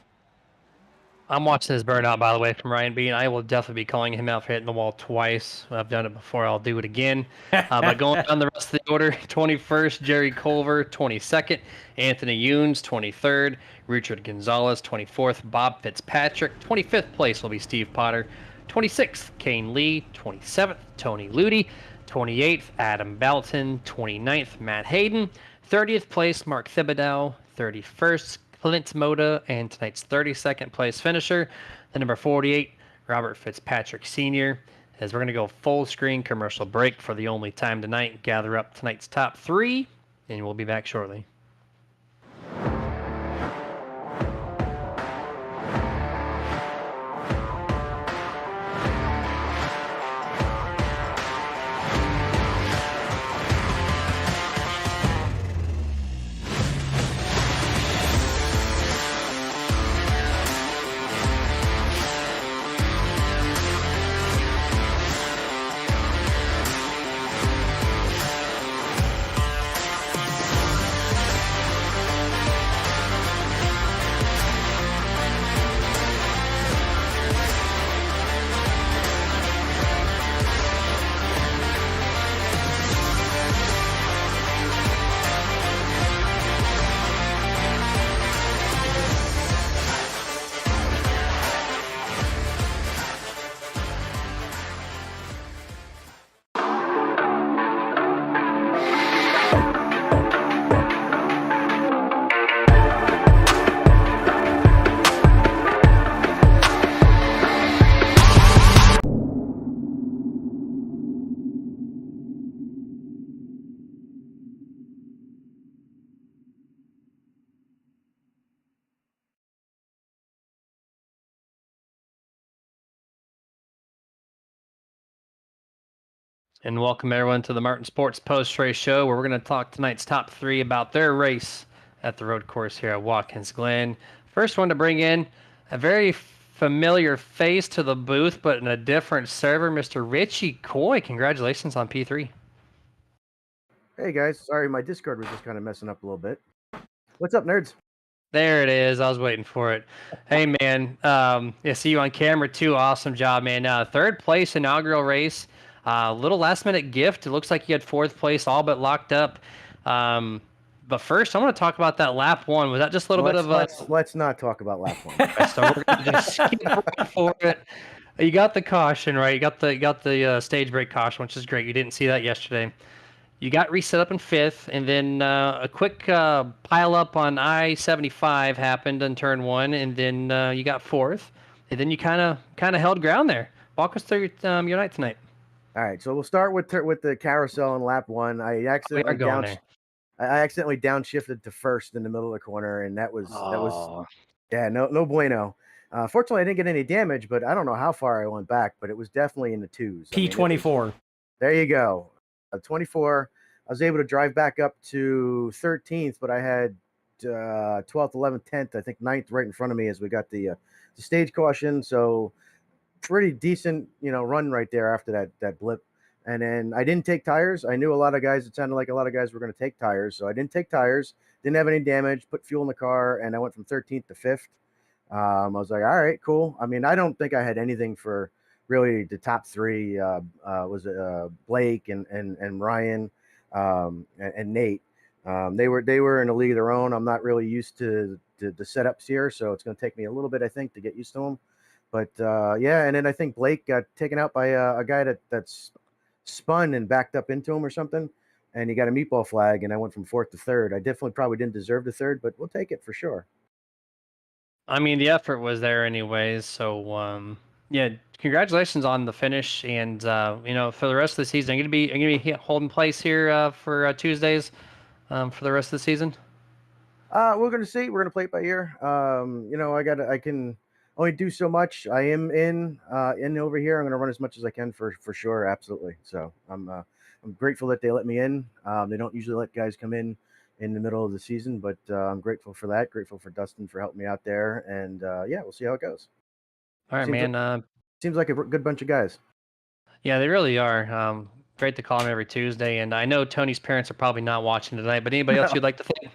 [SPEAKER 1] I'm watching this burnout, by the way, from Ryan Bean. I will definitely be calling him out for hitting the wall twice. I've done it before. I'll do it again. But going down the rest of the order, 21st, Jerry Culver. 22nd, Anthony Younes. 23rd, Richard Gonzalez. 24th, Bob Fitzpatrick. 25th place will be Steve Potter. 26th, Kane Lee. 27th, Tony Ludi. 28th, Adam Belton. 29th, Matt Hayden. 30th place, Mark Thibodeau. 31st, Clint Moda, and tonight's 32nd place finisher, the number 48, Robert Fitzpatrick Sr. As we're going to go full screen commercial break for the only time tonight, gather up tonight's top 3, and we'll be back shortly. And welcome everyone to the Martin Sports Post Race Show, where we're going to talk tonight's top three about their race at the road course here at Watkins Glen. First one to bring in a very familiar face to the booth, but in a different server, Mr. Richie Coy. Congratulations on P3.
[SPEAKER 3] Hey guys, sorry my Discord was just kind of messing up a little bit. What's up, nerds?
[SPEAKER 1] There it is. I was waiting for it. Hey man, yeah, see you on camera too. Awesome job, man. Third place inaugural race. Little last minute gift. It looks like you had fourth place, all but locked up. But first, I want to talk about that lap one. Was that just a little bit of a?
[SPEAKER 3] Let's not talk about lap one.
[SPEAKER 1] So we're gonna just skip right for it. You got the caution right. You got the stage brake caution, which is great. You didn't see that yesterday. You got reset up in fifth, and then a quick pile up on I-75 happened in turn one, and then you got fourth, and then you kind of held ground there. Walk us through your night tonight.
[SPEAKER 3] All right, so we'll start with the carousel in lap one. I accidentally downshifted to first in the middle of the corner, and that was no bueno. Fortunately, I didn't get any damage, but I don't know how far I went back, but it was definitely in the twos.
[SPEAKER 2] P24.
[SPEAKER 3] There you go. 24. I was able to drive back up to 13th, but I had 12th, 11th, 10th, I think 9th right in front of me as we got the stage caution. So pretty decent, run right there after that blip. And then I didn't take tires. I knew a lot of guys, it sounded like a lot of guys were going to take tires. So I didn't take tires, didn't have any damage, put fuel in the car, and I went from 13th to 5th. I was like, all right, cool. I mean, I don't think I had anything for really the top three. Was Blake and Ryan and Nate. They were in a league of their own. I'm not really used to the setups here, so it's going to take me a little bit, I think, to get used to them. But yeah, and then I think Blake got taken out by a guy that's spun and backed up into him or something, and he got a meatball flag, and I went from fourth to third. I definitely probably didn't deserve the third, but we'll take it for sure.
[SPEAKER 1] I mean, the effort was there anyways. So yeah, congratulations on the finish, and for the rest of the season, I'm gonna be holding place here for Tuesdays for the rest of the season.
[SPEAKER 3] We're gonna see. We're gonna play it by ear. I can only do so much. I am in over here. I'm gonna run as much as I can for sure. Absolutely. So I'm grateful that they let me in. They don't usually let guys come in the middle of the season, but I'm grateful for that. Grateful for Dustin for helping me out there, and yeah, we'll see how it goes.
[SPEAKER 1] All right, man.
[SPEAKER 3] Seems like a good bunch of guys.
[SPEAKER 1] Yeah, they really are. Great to call them every Tuesday, and I know Tony's parents are probably not watching tonight. But anybody else you'd like to thank?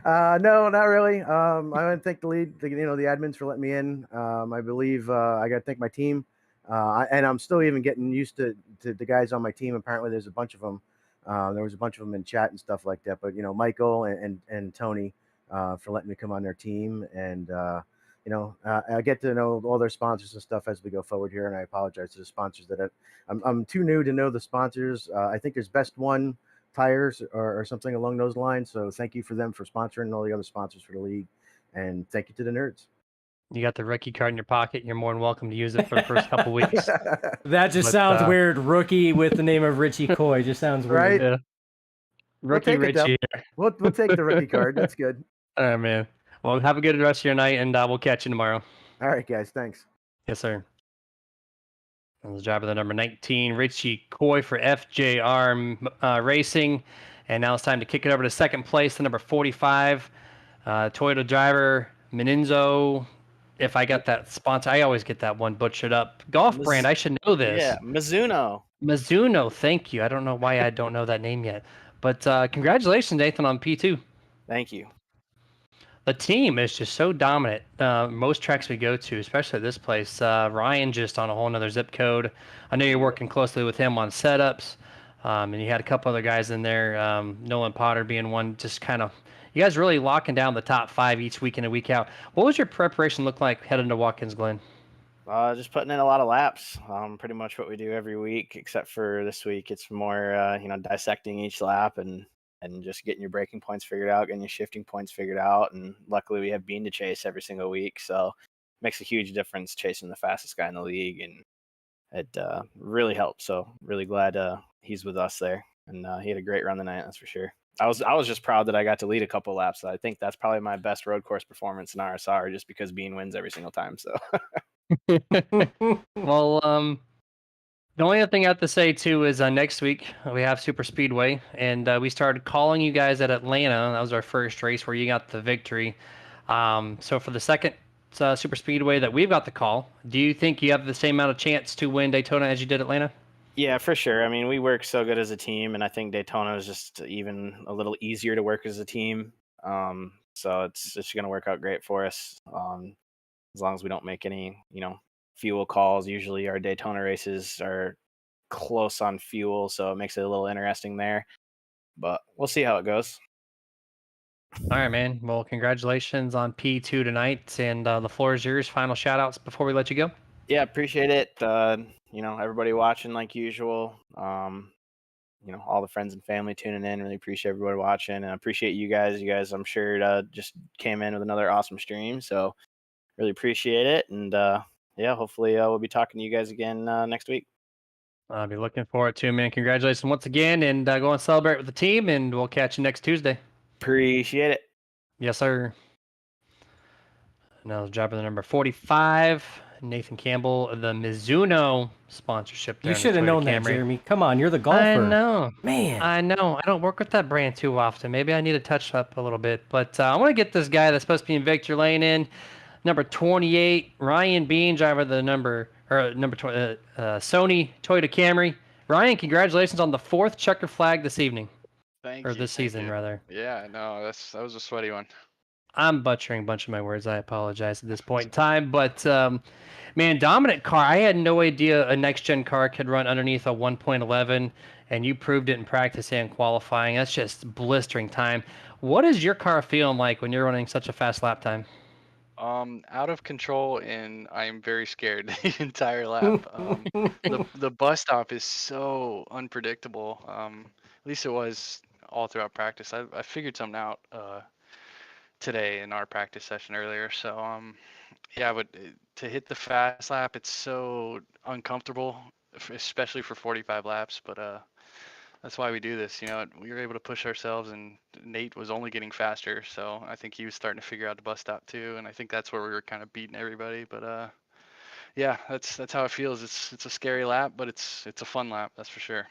[SPEAKER 3] No, not really. I want to thank the admins for letting me in. I believe I got to thank my team, and I'm still even getting used to the guys on my team. Apparently, there's a bunch of them. There was a bunch of them in chat and stuff like that. But Michael and Tony for letting me come on their team, and I get to know all their sponsors and stuff as we go forward here. And I apologize to the sponsors that I'm too new to know the sponsors. I think there's Best One Tires or something along those lines. So thank you for them for sponsoring and all the other sponsors for the league. And thank you to the nerds.
[SPEAKER 1] You got the rookie card in your pocket. And you're more than welcome to use it for the first couple weeks.
[SPEAKER 2] That just sounds weird. Rookie with the name of Richie Coy just sounds weird.
[SPEAKER 3] Right?
[SPEAKER 1] Yeah. Rookie Richie.
[SPEAKER 3] We'll take the rookie card. That's good.
[SPEAKER 1] All right, man. Well, have a good rest of your night, and we'll catch you tomorrow.
[SPEAKER 3] All right, guys. Thanks.
[SPEAKER 1] Yes, sir. That was driver the number 19, Richie Coy for FJR Racing. And now it's time to kick it over to second place, the number 45, Toyota driver Meninzo. If I got that sponsor, I always get that one butchered up. Golf brand, I should know this.
[SPEAKER 4] Yeah, Mizuno.
[SPEAKER 1] Mizuno, thank you. I don't know why I don't know that name yet. But congratulations, Nathan, on P2.
[SPEAKER 4] Thank you.
[SPEAKER 1] The team is just so dominant. Most tracks we go to, especially this place, Ryan just on a whole nother zip code. I know you're working closely with him on setups, and you had a couple other guys in there, Nolan Potter being one, just kind of, you guys really locking down the top 5 each week in and week out. What was your preparation look like heading to Watkins Glen?
[SPEAKER 4] Just putting in a lot of laps. Pretty much what we do every week, except for this week. It's more, dissecting each lap and just getting your braking points figured out, getting your shifting points figured out. And luckily we have Bean to chase every single week. So it makes a huge difference chasing the fastest guy in the league. And it really helps. So really glad he's with us there. And he had a great run tonight, that's for sure. I was just proud that I got to lead a couple laps. I think that's probably my best road course performance in RSR, just because Bean wins every single time. So
[SPEAKER 1] Well, The only other thing I have to say too is next week we have Super Speedway, and we started calling you guys at Atlanta. That was our first race where you got the victory. So for the second Super Speedway that we've got the call, do you think you have the same amount of chance to win Daytona as you did Atlanta?
[SPEAKER 4] Yeah, for sure. I mean, we work so good as a team, and I think Daytona is just even a little easier to work as a team. So it's just going to work out great for us. As long as we don't make any, fuel calls. Usually our Daytona races are close on fuel, so it makes it a little interesting there. But we'll see how it goes.
[SPEAKER 1] All right, man. Well, congratulations on P2 tonight, and the floor is yours. Final shout outs before we let you go.
[SPEAKER 4] Yeah, appreciate it. Everybody watching like usual. All the friends and family tuning in. Really appreciate everybody watching, and I appreciate you guys. You guys, I'm sure, just came in with another awesome stream. So really appreciate it, and yeah, hopefully we'll be talking to you guys again next week.
[SPEAKER 1] I'll be looking forward to it, man. Congratulations once again, and go and celebrate with the team, and we'll catch you next Tuesday.
[SPEAKER 4] Appreciate it.
[SPEAKER 1] Yes, sir. Now, driver number 45, Nathan Campbell, the Mizuno sponsorship. There
[SPEAKER 2] You
[SPEAKER 1] on the
[SPEAKER 2] should have
[SPEAKER 1] Toyota
[SPEAKER 2] known that,
[SPEAKER 1] Camry.
[SPEAKER 2] Jeremy. Come on, you're the golfer.
[SPEAKER 1] I know.
[SPEAKER 2] Man.
[SPEAKER 1] I know. I don't work with that brand too often. Maybe I need to touch up a little bit. But I want to get this guy that's supposed to be in Victor Lane in. Number 28, Ryan Bean, driver of the number 20, Sony Toyota Camry. Ryan, congratulations on the 4th checker flag this evening.
[SPEAKER 5] Thank
[SPEAKER 1] Or
[SPEAKER 5] you.
[SPEAKER 1] this season, rather.
[SPEAKER 5] Yeah, no, that was a sweaty one.
[SPEAKER 1] I'm butchering a bunch of my words. I apologize at this point in time. But, man, dominant car. I had no idea a next-gen car could run underneath a 1.11, and you proved it in practice and qualifying. That's just blistering time. What is your car feeling like when you're running such a fast lap time?
[SPEAKER 5] Out of control, and I'm very scared the entire lap. The bus stop is so unpredictable. At least it was all throughout practice. I figured something out today in our practice session earlier. So yeah, but to hit the fast lap, it's so uncomfortable, especially for 45 laps. But that's why we do this. We were able to push ourselves, and Nate was only getting faster. So I think he was starting to figure out the bus stop too, and I think that's where we were kind of beating everybody. But yeah, that's how it feels. It's a scary lap, but it's a fun lap, that's for sure.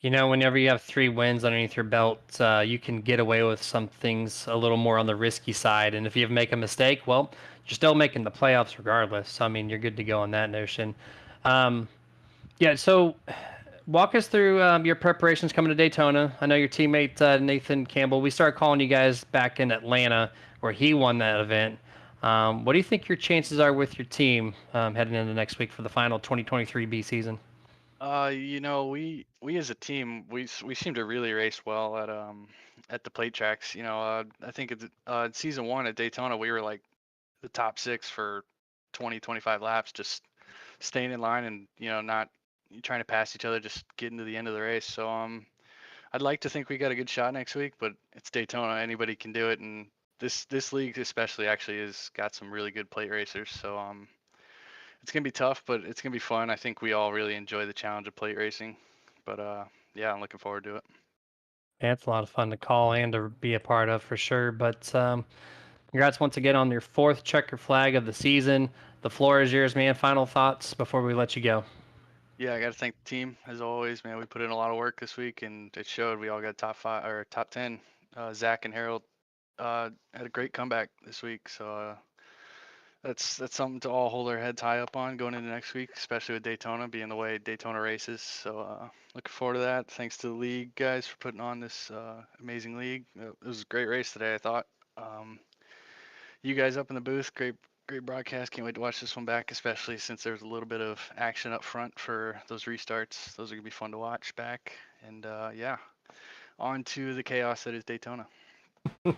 [SPEAKER 1] Whenever you have 3 wins underneath your belt, you can get away with some things a little more on the risky side. And if you make a mistake, well, you're still making the playoffs regardless. So, I mean, you're good to go on that notion. Yeah, so walk us through your preparations coming to Daytona. I know your teammate, Nathan Campbell, we started calling you guys back in Atlanta where he won that event. What do you think your chances are with your team heading into next week for the final 2023 B season?
[SPEAKER 5] We as a team, we seem to really race well at the plate tracks. I think season 1 at Daytona, we were like the top 6 for 25 laps, just staying in line and not trying to pass each other, just getting to the end of the race. So I'd like to think we got a good shot next week, but it's Daytona, anybody can do it, and this league especially actually has got some really good plate racers. So it's gonna be tough, but it's gonna be fun. I think we all really enjoy the challenge of plate racing. But yeah, I'm looking forward to it.
[SPEAKER 1] Yeah, it's a lot of fun to call and to be a part of for sure. But congrats once again on your 4th checker flag of the season. The floor is yours, man. Final thoughts before we let you go.
[SPEAKER 5] Yeah, I got to thank the team as always, man. We put in a lot of work this week, and it showed. We all got top 5 or top 10. Zach and Harold had a great comeback this week, so that's something to all hold our heads high up on going into next week, especially with Daytona being the way Daytona races. So looking forward to that. Thanks to the league guys for putting on this amazing league. It was a great race today, I thought. You guys up in the booth, great broadcast. Can't wait to watch this one back, especially since there's a little bit of action up front for those restarts. Those are gonna be fun to watch back. And yeah, on to the chaos that is Daytona.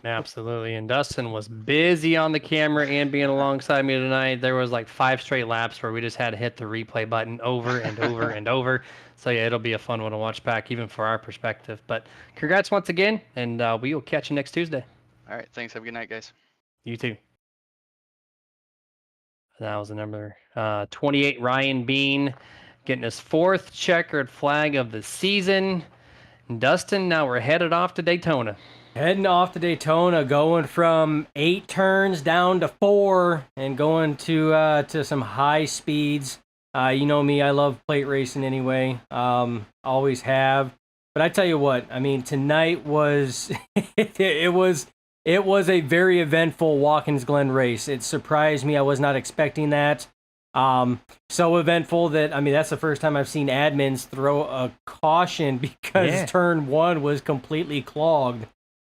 [SPEAKER 1] Absolutely. And Dustin was busy on the camera and being alongside me tonight. There was like 5 straight laps where we just had to hit the replay button over and over and over. So yeah, it'll be a fun one to watch back, even for our perspective. But congrats once again, and we will catch you next Tuesday.
[SPEAKER 5] All right, thanks. Have a good night, guys.
[SPEAKER 1] You too. That was the number 28, Ryan Bean, getting his 4th checkered flag of the season. Dustin, now we're headed off to Daytona.
[SPEAKER 2] Heading off to Daytona, going from 8 turns down to 4, and going to some high speeds. You know me, I love plate racing anyway. Always have. But I tell you what, I mean, tonight was it was a very eventful Watkins Glen race. It surprised me. I was not expecting that. So eventful that, I mean, that's the first time I've seen admins throw a caution because turn 1 was completely clogged.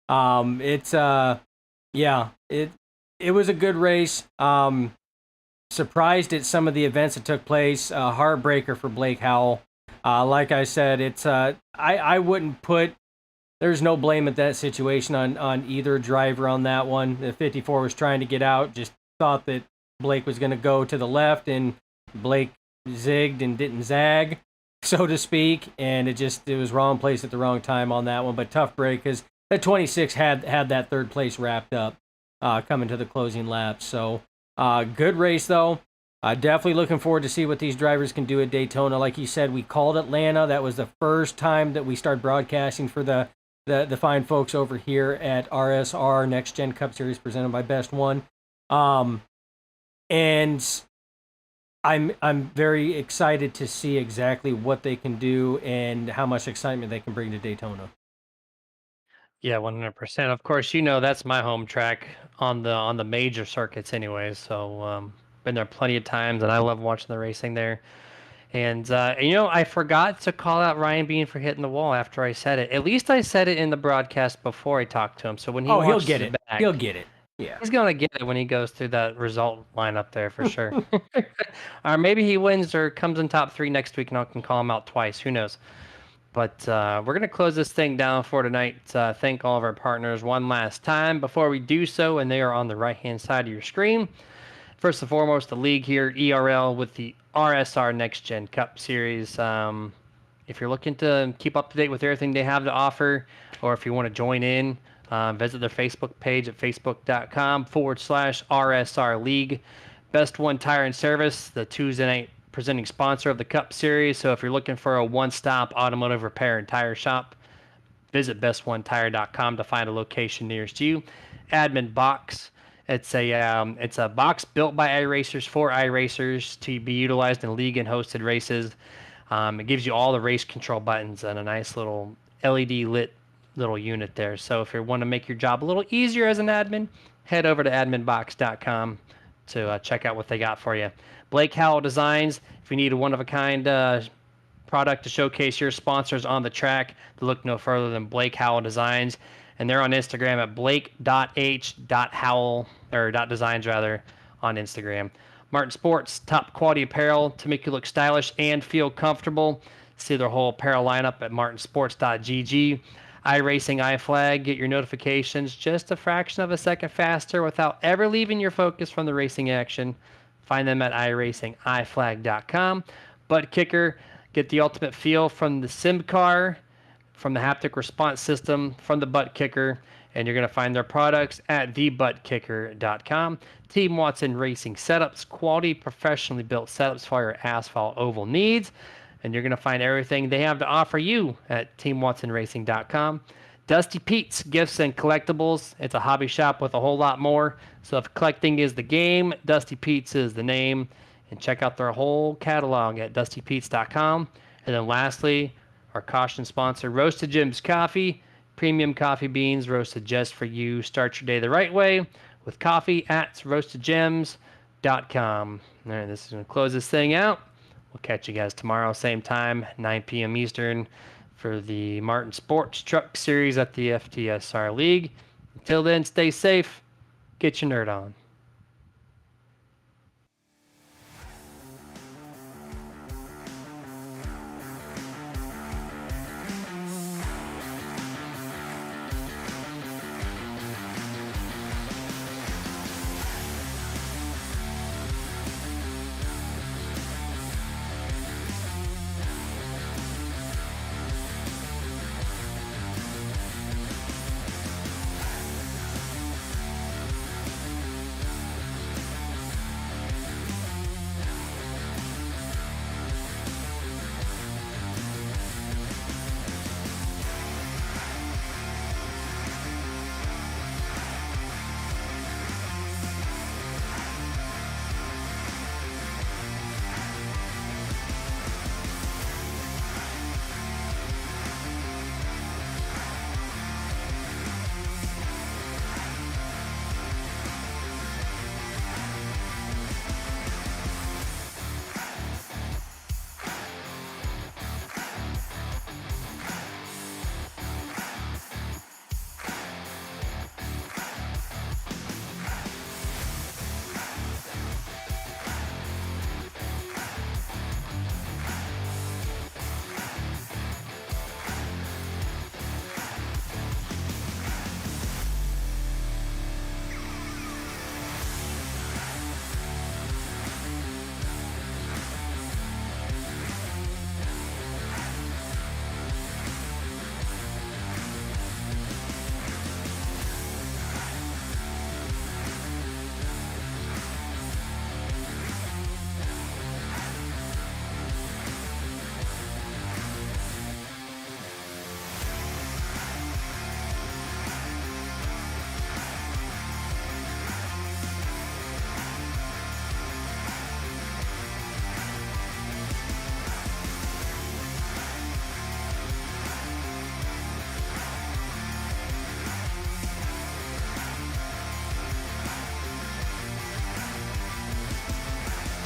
[SPEAKER 2] Yeah, it was a good race. Surprised at some of the events that took place. Heartbreaker for Blake Howell. Like I said, it's I wouldn't put. There's no blame at that situation on either driver on that one. The 54 was trying to get out, just thought that Blake was going to go to the left, and Blake zigged and didn't zag, so to speak, and it was wrong place at the wrong time on that one. But tough break because the 26 had that third place wrapped up coming to the closing lap. So good race though. Definitely looking forward to see what these drivers can do at Daytona. Like you said, we called Atlanta. That was the first time that we started broadcasting for the fine folks over here at RSR Next Gen Cup Series presented by Best One. And I'm very excited to see exactly what they can do and how much excitement they can bring to Daytona.
[SPEAKER 1] Yeah, 100%. Of course, that's my home track on the major circuits anyway. So been there plenty of times, and I love watching the racing there. And I forgot to call out Ryan Bean for hitting the wall after I said it. At least I said it in the broadcast before I talked to him. So when he
[SPEAKER 2] he'll
[SPEAKER 1] watches
[SPEAKER 2] get
[SPEAKER 1] it
[SPEAKER 2] it.
[SPEAKER 1] back,
[SPEAKER 2] He'll get it. Yeah,
[SPEAKER 1] he's gonna get it when he goes through that result lineup there for sure. Or maybe he wins or comes in top 3 next week, and I can call him out twice. Who knows? But we're going to close this thing down for tonight. Thank all of our partners one last time. Before we do so, and they are on the right-hand side of your screen, first and foremost, the league here, ERL, with the RSR Next Gen Cup Series. If you're looking to keep up to date with everything they have to offer, or if you want to join in, visit their Facebook page at facebook.com/RSR League. Best One Tire and Service, the Tuesday night presenting sponsor of the Cup Series. So if you're looking for a one-stop automotive repair and tire shop, visit bestonetire.com to find a location nearest you. Admin Box. It's a box built by iRacers for iRacers to be utilized in league and hosted races. It gives you all the race control buttons and a nice little LED lit little unit there. So if you want to make your job a little easier as an admin, head over to adminbox.com to check out what they got for you. Blake Howell Designs. If you need a one-of-a-kind product to showcase your sponsors on the track, to look no further than Blake Howell Designs. And they're on Instagram at blake.h.howell, or .designs rather, on Instagram. Martin Sports, top quality apparel to make you look stylish and feel comfortable. See their whole apparel lineup at martinsports.gg. iRacing iFlag, get your notifications just a fraction of a second faster without ever leaving your focus from the racing action. Find them at iracingiflag.com. Butt Kicker, get the ultimate feel from the sim car, from the haptic response system, from the Butt Kicker, and you're going to find their products at thebuttkicker.com. Team Watson Racing Setups, quality, professionally built setups for your asphalt oval needs, and you're going to find everything they have to offer you at teamwatsonracing.com. Dusty Pete's Gifts and Collectibles. It's a hobby shop with a whole lot more. So if collecting is the game, Dusty Pete's is the name. And check out their whole catalog at dustypete's.com. And then lastly, our caution sponsor, Roasted Jim's Coffee. Premium coffee beans roasted just for you. Start your day the right way with coffee at roastedgems.com. All right, this is going to close this thing out. We'll catch you guys tomorrow, same time, 9 p.m. Eastern, for the Martin Sports Truck Series at the FTSR League. Until then, stay safe. Get your nerd on.